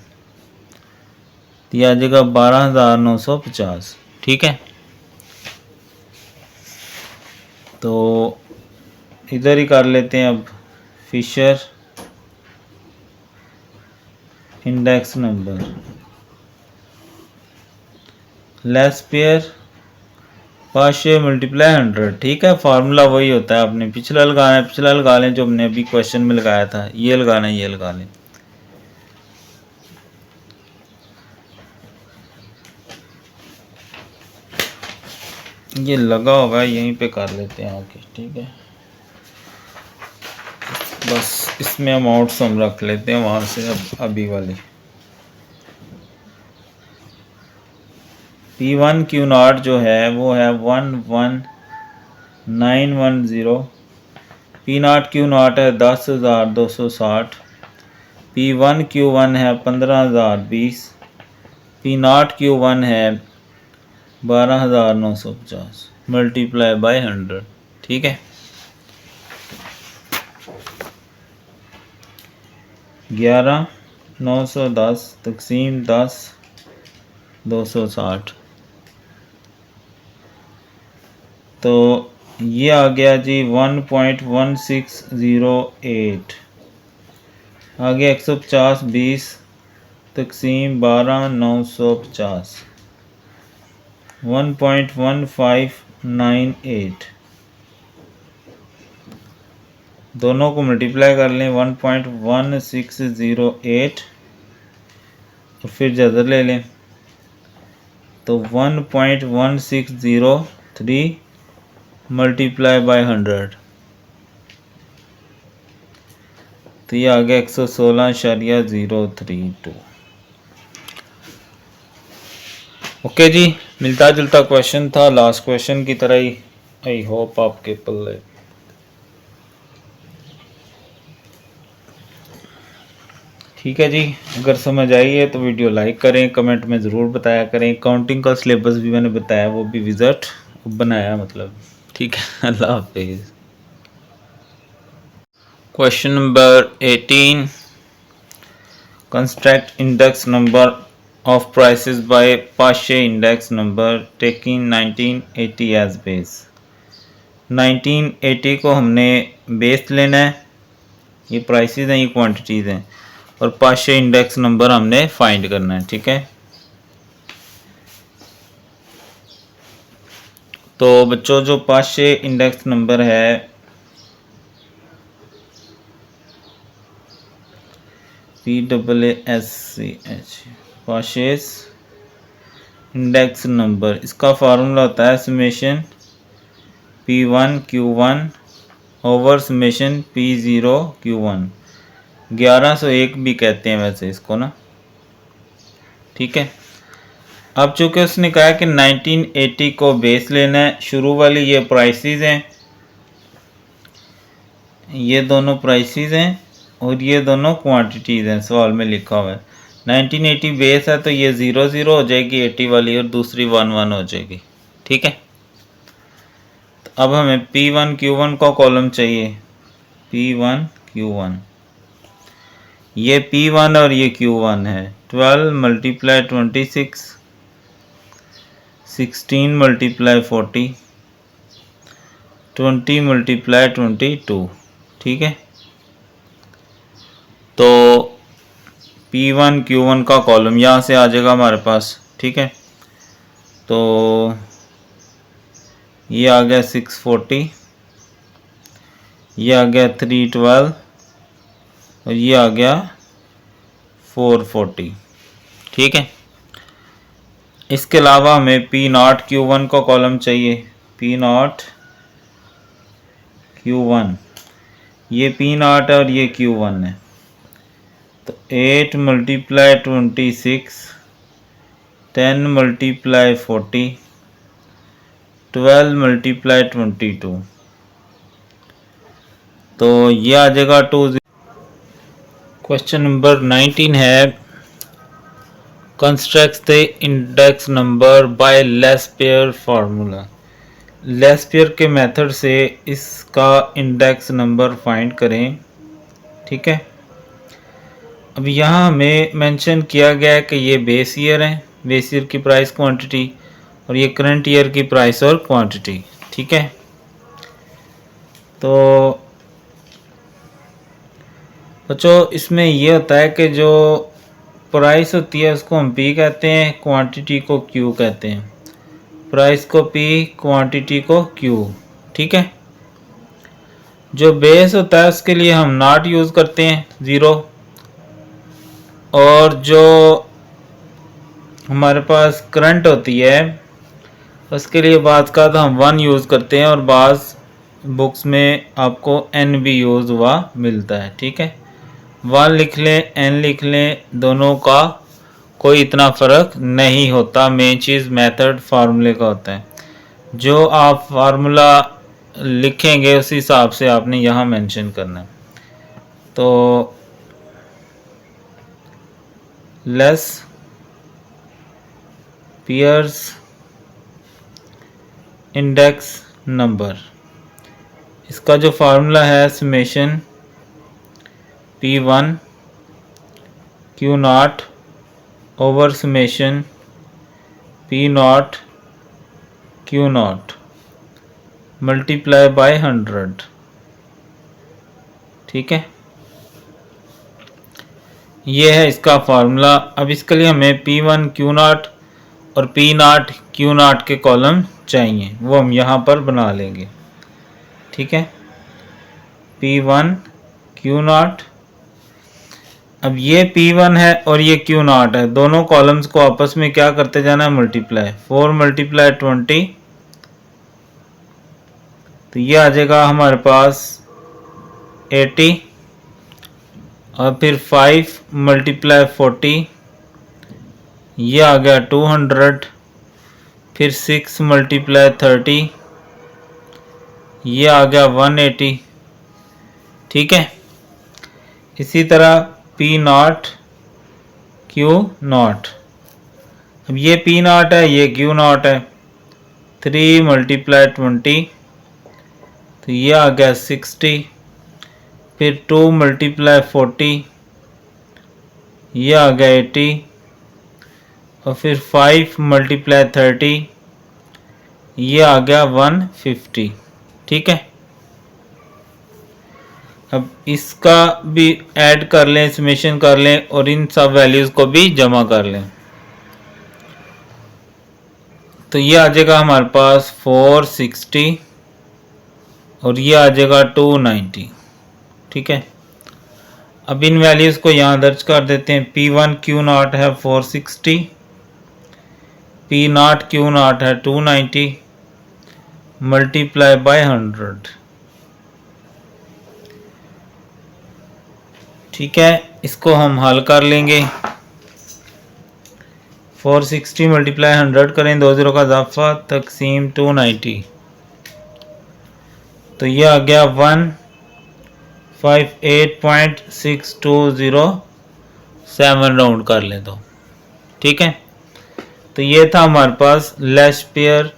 दिया जाएगा 12,950। ठीक है, तो इधर ही कर लेते हैं अब फिशर इंडेक्स नंबर लेस पेयर पाँच मल्टीप्लाई 100। ठीक है, फार्मूला वही होता है, आपने पिछला लगाना है, पिछला लगा लें जो हमने अभी क्वेश्चन में लगाया था, ये लगाना है, ये लगा लें। ये लगा होगा, यहीं पे कर लेते हैं आके। ठीक है, बस इसमें अमाउंट्स हम रख लेते हैं वहाँ से। अब अभी वाली P1 Q0 जो है वो है 11910। P0 Q0 है 10,260। P1 Q1 है 15,020। P0 Q1 है 12,950 मल्टीप्लाई बाय 100। ठीक है, 11,910 तकसीम 10 260, तो ये आ गया जी 1.1608। आगे 150 20 तकसीम 12 950 1.1598। दोनों को मल्टीप्लाई कर लें 1.1608 और फिर जज़र ले लें तो 1.1603 मल्टीप्लाई बाय 100, तो ये आ गया 116.032। ओके जी, मिलता जुलता क्वेश्चन था, लास्ट क्वेश्चन की तरह ही। आई होप आपके पल्ले। ठीक है जी, अगर समझ आई है तो वीडियो लाइक करें, कमेंट में ज़रूर बताया करें। काउंटिंग का सिलेबस भी मैंने बताया, वो भी विज़िट बनाया मतलब। ठीक है, अल्लाह हाफिज़। Question number 18, construct index number of prices by Paasche index number taking 1980 as base. 1980 को हमने बेस लेना है, ये प्राइसेस हैं, ये क्वांटिटीज़ हैं, और पाशे इंडेक्स नंबर हमने फाइंड करना है। ठीक है, तो बच्चों जो पाशे इंडेक्स नंबर है PAASCH, पाशेस इंडेक्स नंबर, इसका फार्मूला होता है summation P1 Q1 over summation P0 Q1। 1101 भी कहते हैं वैसे इसको ना। ठीक है, अब चूंकि उसने कहा कि 1980 को बेस लेना है, शुरू वाली ये प्राइसेस हैं, ये दोनों प्राइसेस हैं और ये दोनों क्वांटिटीज़ हैं, सवाल में लिखा हुआ है। 1980 बेस है तो ये 00 हो जाएगी 80 वाली, और दूसरी 11 हो जाएगी। ठीक है, तो अब हमें P1 Q1 का कॉलम चाहिए। P1 Q1, ये P1 और ये Q1 है। 12 मल्टीप्लाई 26, 16 मल्टीप्लाई 40, 20 मल्टीप्लाई 22। ठीक है, तो P1 Q1 का कॉलम यहाँ से आ जाएगा हमारे पास। ठीक है, तो ये आ गया 640, ये आ गया 312 और ये आ गया 440। ठीक है, इसके अलावा हमें P0 Q1 का कॉलम चाहिए, P0 Q1, ये P0 है और ये Q1 है। तो 8 मल्टीप्लाई 26, 10 मल्टीप्लाई 40, 12 मल्टीप्लाई 22, तो ये आ जाएगा 20। क्वेश्चन नंबर 19 है, construct the index number by less pair formula. Less pair के मेथड से इसका इंडेक्स नंबर फाइंड करें। ठीक है, अब यहाँ हमें मेंशन किया गया है कि ये बेस ईयर है, बेस ईयर की प्राइस क्वांटिटी, और ये करंट ईयर की प्राइस और क्वांटिटी। ठीक है, तो बच्चों इसमें ये होता है कि जो प्राइस होती है उसको हम P कहते हैं, क्वांटिटी को Q कहते हैं। प्राइस को P, क्वांटिटी को Q। ठीक है, जो बेस होता है उसके लिए हम नॉट यूज़ करते हैं 0, और जो हमारे पास करंट होती है उसके लिए बात का तो हम 1 यूज़ करते हैं, और बाज़ बुक्स में आपको N भी यूज़ हुआ मिलता है। ठीक है, 1 लिख लें, N लिख लें, दोनों का कोई इतना फ़र्क नहीं होता। मेन चीज़ मेथड फार्मूले का होता है, जो आप फार्मूला लिखेंगे उसी हिसाब से आपने यहाँ मेंशन करना है। तो लेस पेयर्स इंडेक्स नंबर, इसका जो फार्मूला है summation P1 Q0 over summation P0 Q0 multiply by 100। ठीक है, ये है इसका फार्मूला। अब इसके लिए हमें P1 Q0 और P0 Q0 के कॉलम चाहिए, वो हम यहाँ पर बना लेंगे। ठीक है, P1 Q0, अब ये P1 है और ये Q0 है, दोनों कॉलम्स को आपस में क्या करते जाना है, मल्टीप्लाई। 4 मल्टीप्लाई 20, तो ये आ जाएगा हमारे पास 80, और फिर 5 मल्टीप्लाई 40, ये आ गया 200, फिर 6 मल्टीप्लाई 30, ये आ गया 180। ठीक है, इसी तरह P0 Q0, अब ये P0 है, ये Q0 है, 3 मल्टीप्लाई 20, तो ये आ गया 60, फिर 2 मल्टीप्लाई 40, ये आ गया 80, और फिर 5 मल्टीप्लाई 30, ये आ गया 150। ठीक है, अब इसका भी ऐड कर लें, समेशन कर लें, और इन सब वैल्यूज़ को भी जमा कर लें, तो ये आ जाएगा हमारे पास 460, और ये आ जाएगा 290। ठीक है, अब इन वैल्यूज़ को यहाँ दर्ज कर देते हैं। P1 Q0 है 460, P0 Q0 है 290, मल्टीप्लाई बाय 100। ठीक है, इसको हम हल कर लेंगे। 460 मल्टीप्लाई 100 करें, 2 0 का इजाफा, तकसीम 290, तो ये आ गया 158.6207 राउंड कर लें तो। ठीक है, तो ये था हमारे पास लेस पेयर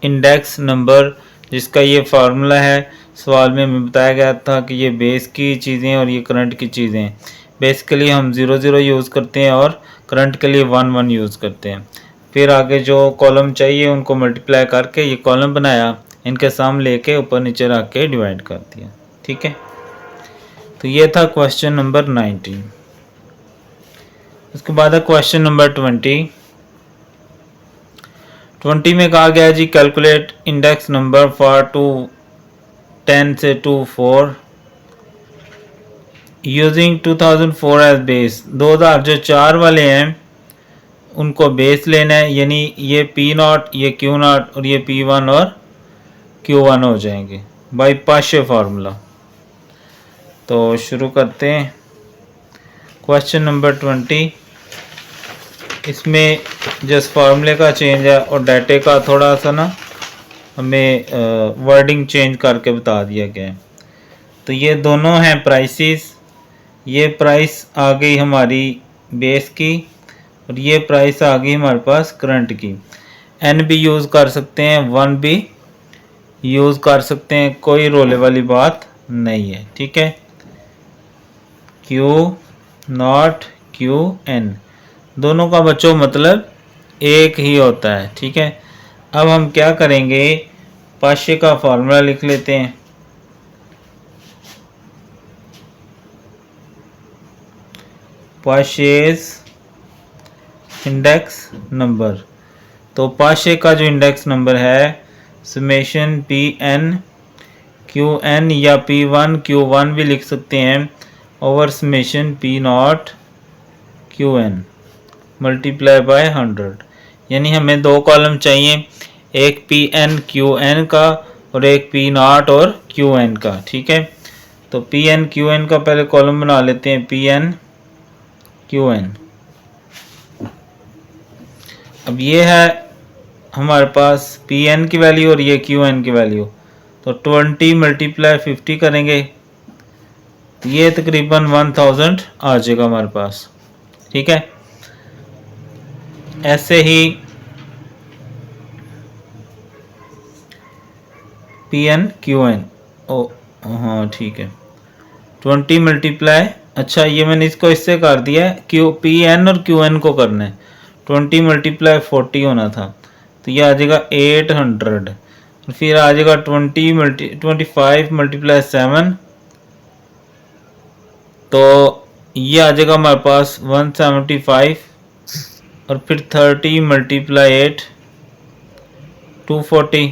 इंडेक्स नंबर, जिसका ये फार्मूला है। सवाल में हमें बताया गया था कि ये बेस की चीज़ें और ये करंट की चीज़ें। बेस के लिए हम 0 0 यूज़ करते हैं और करंट के लिए 1 1 यूज़ करते हैं। फिर आगे जो कॉलम चाहिए उनको मल्टीप्लाई करके ये कॉलम बनाया, इनके साम लेके ऊपर नीचे रख के डिवाइड कर दिया। ठीक है, तो ये था क्वेश्चन नंबर 19। उसके बाद है क्वेश्चन नंबर 20। 20 में कहा गया जी कैलकुलेट इंडेक्स नंबर फॉर 10 से 24 यूजिंग 2004 एज बेस। 2004 वाले हैं उनको बेस लेना है, यानी ये P0 ये Q0 और ये P1 और Q1 हो जाएंगे बाई पाशे फार्मूला। तो शुरू करते हैं। क्वेश्चन नंबर 20, इसमें जिस फार्मूले का चेंज है और डाटे का थोड़ा सा ना हमें वर्डिंग चेंज करके बता दिया गया है। तो ये दोनों हैं प्राइसेस, ये प्राइस आ गई हमारी बेस की और ये प्राइस आ गई हमारे पास करंट की। एन भी यूज़ कर सकते हैं, 1 भी यूज़ कर सकते हैं, कोई रोले वाली बात नहीं है। ठीक है, Q0 QN दोनों का बच्चों मतलब एक ही होता है। ठीक है, अब हम क्या करेंगे, पाशे का फार्मूला लिख लेते हैं। पाशेस इंडेक्स नंबर, तो पाशे का जो इंडेक्स नंबर है समेशन Pn Qn या P1 Q1 भी लिख सकते हैं over summation P0 Qn multiply by 100। यानी हमें दो कॉलम चाहिए, एक Pn Qn का और एक P0 और Qn का। ठीक है, तो Pn Qn का पहले कॉलम बना लेते हैं, Pn Qn। अब ये है हमारे पास Pn की वैल्यू और ये Qn की वैल्यू, तो 20 मल्टीप्लाई 50 करेंगे तो ये तकरीबन 1000 आ जाएगा हमारे पास। ठीक है, ऐसे ही Pn Qn, ओ हाँ ठीक है, 20 मल्टीप्लाई, अच्छा ये मैंने इसको इससे कर दिया है, Pn और Qn को करना है, 20 मल्टीप्लाई 40 होना था, तो ये आ जाएगा 800, फिर आ जाएगा 25 मल्टीप्लाई 7, तो ये आ जाएगा हमारे पास 175, और फिर 30 मल्टीप्लाई 8 240।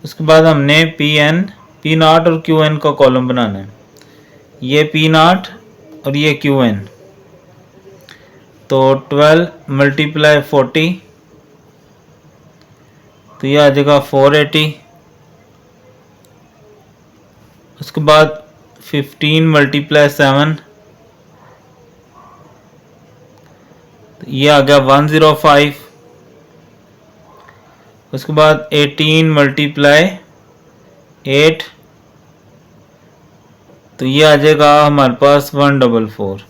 उसके बाद हमने P0 और Qn का कॉलम बनाना है, ये P0 और ये Qn, तो 12 मल्टीप्लाई 40, तो ये आ जाएगा 480। उसके बाद 15 मल्टीप्लाई 7, तो ये आ गया 105। उसके बाद 18 मल्टीप्लाई 8, तो ये आ जाएगा हमारे पास 144।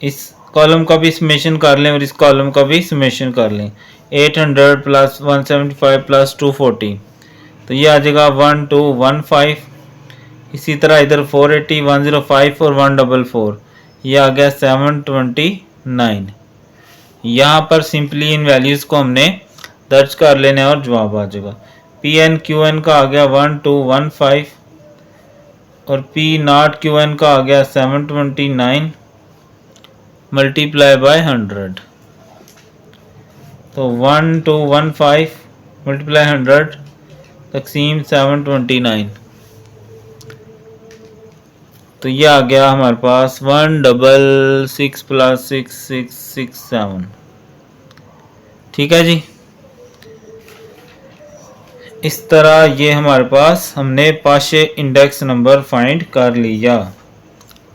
इस कॉलम का भी समेशन कर लें और इस कॉलम का भी समेशन कर लें, 800 प्लस 175 प्लस 240, तो ये आ जाएगा 1215। इसी तरह इधर 480 105 और 144, ये आ गया 729। यहाँ पर सिंपली इन वैल्यूज़ को हमने दर्ज कर लेना है और जवाब आ जाएगा। Pn Qn का आ गया 1215 और P0 Qn का आ गया 729 मल्टीप्लाई बाय 100, तो 1215 मल्टीप्लाई 100 तकसीम 729, तो ये आ गया हमारे पास 166 प्लस 6667। ठीक है जी, इस तरह ये हमारे पास हमने पाशे इंडेक्स नंबर फाइंड कर लिया।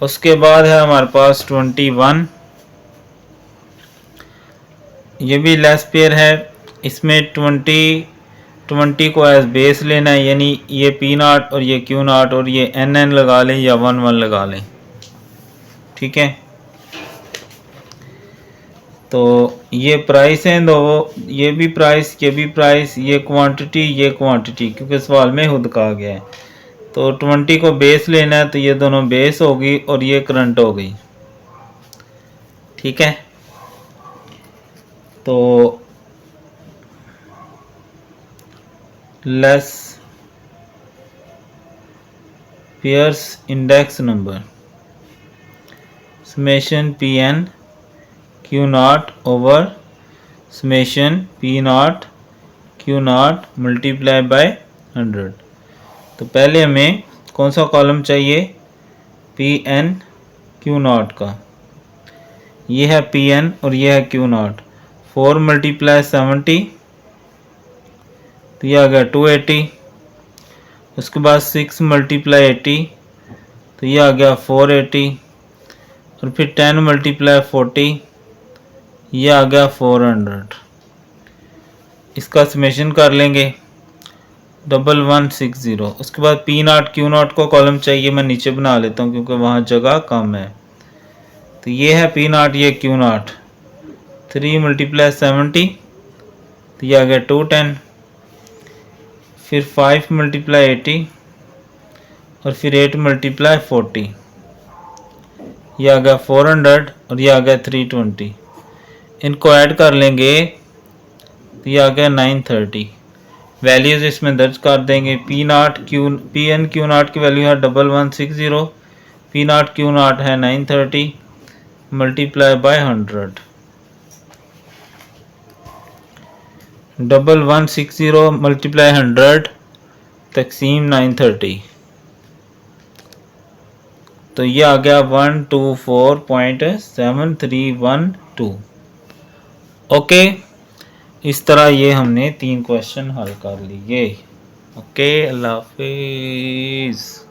उसके बाद है हमारे पास 21, ये भी लेस पेयर है, इसमें 20 को एज बेस लेना है, यानी ये P0 और ये Q0 और ये NN लगा लें या 11 लगा लें। ठीक है, तो ये प्राइस हैं दो, ये भी प्राइस ये भी प्राइस, ये क्वांटिटी क्योंकि सवाल में खुद कहा गया है। तो 20 को बेस लेना है, तो ये दोनों बेस होगी और ये करंट हो गई। ठीक है, तो less pairs index number summation Pn Q0 over summation P0 Q0 multiply by 100। तो पहले हमें कौन सा कॉलम चाहिए, Pn Q0 का, ये है Pn और ये है Q0, 4 मल्टीप्लाई 70 तो ये आ गया 280। उसके बाद 6 मल्टीप्लाई 80 तो ये आ गया 480। और फिर 10 मल्टीप्लाई 40 ये आ गया 400। इसका समेशन कर लेंगे 1160। उसके बाद पी नॉट क्यू नॉट को कॉलम चाहिए, मैं नीचे बना लेता हूँ क्योंकि वहाँ जगह कम है। तो ये है पी नॉट, ये क्यू नॉट। 3 मल्टीप्लाई 70 तो ये आ गया 210। फिर 5 मल्टीप्लाई 80 और फिर 8 मल्टीप्लाई 40 ये आ गया 400 और ये आ गया 320। इनको ऐड कर लेंगे तो ये आ गया 930। वैल्यूज इसमें दर्ज कर देंगे। पी एन क्यू नॉट की वैल्यू है 1160, पी नॉट क्यू नॉट है 930 मल्टीप्लाई बाय 100। 1160 मल्टीप्लाई 100 तकसीम 930 तो ये आ गया 124.7312। ओके, इस तरह ये हमने 3 क्वेश्चन हल कर लिए। ओके, अल्लाह हाफिज़।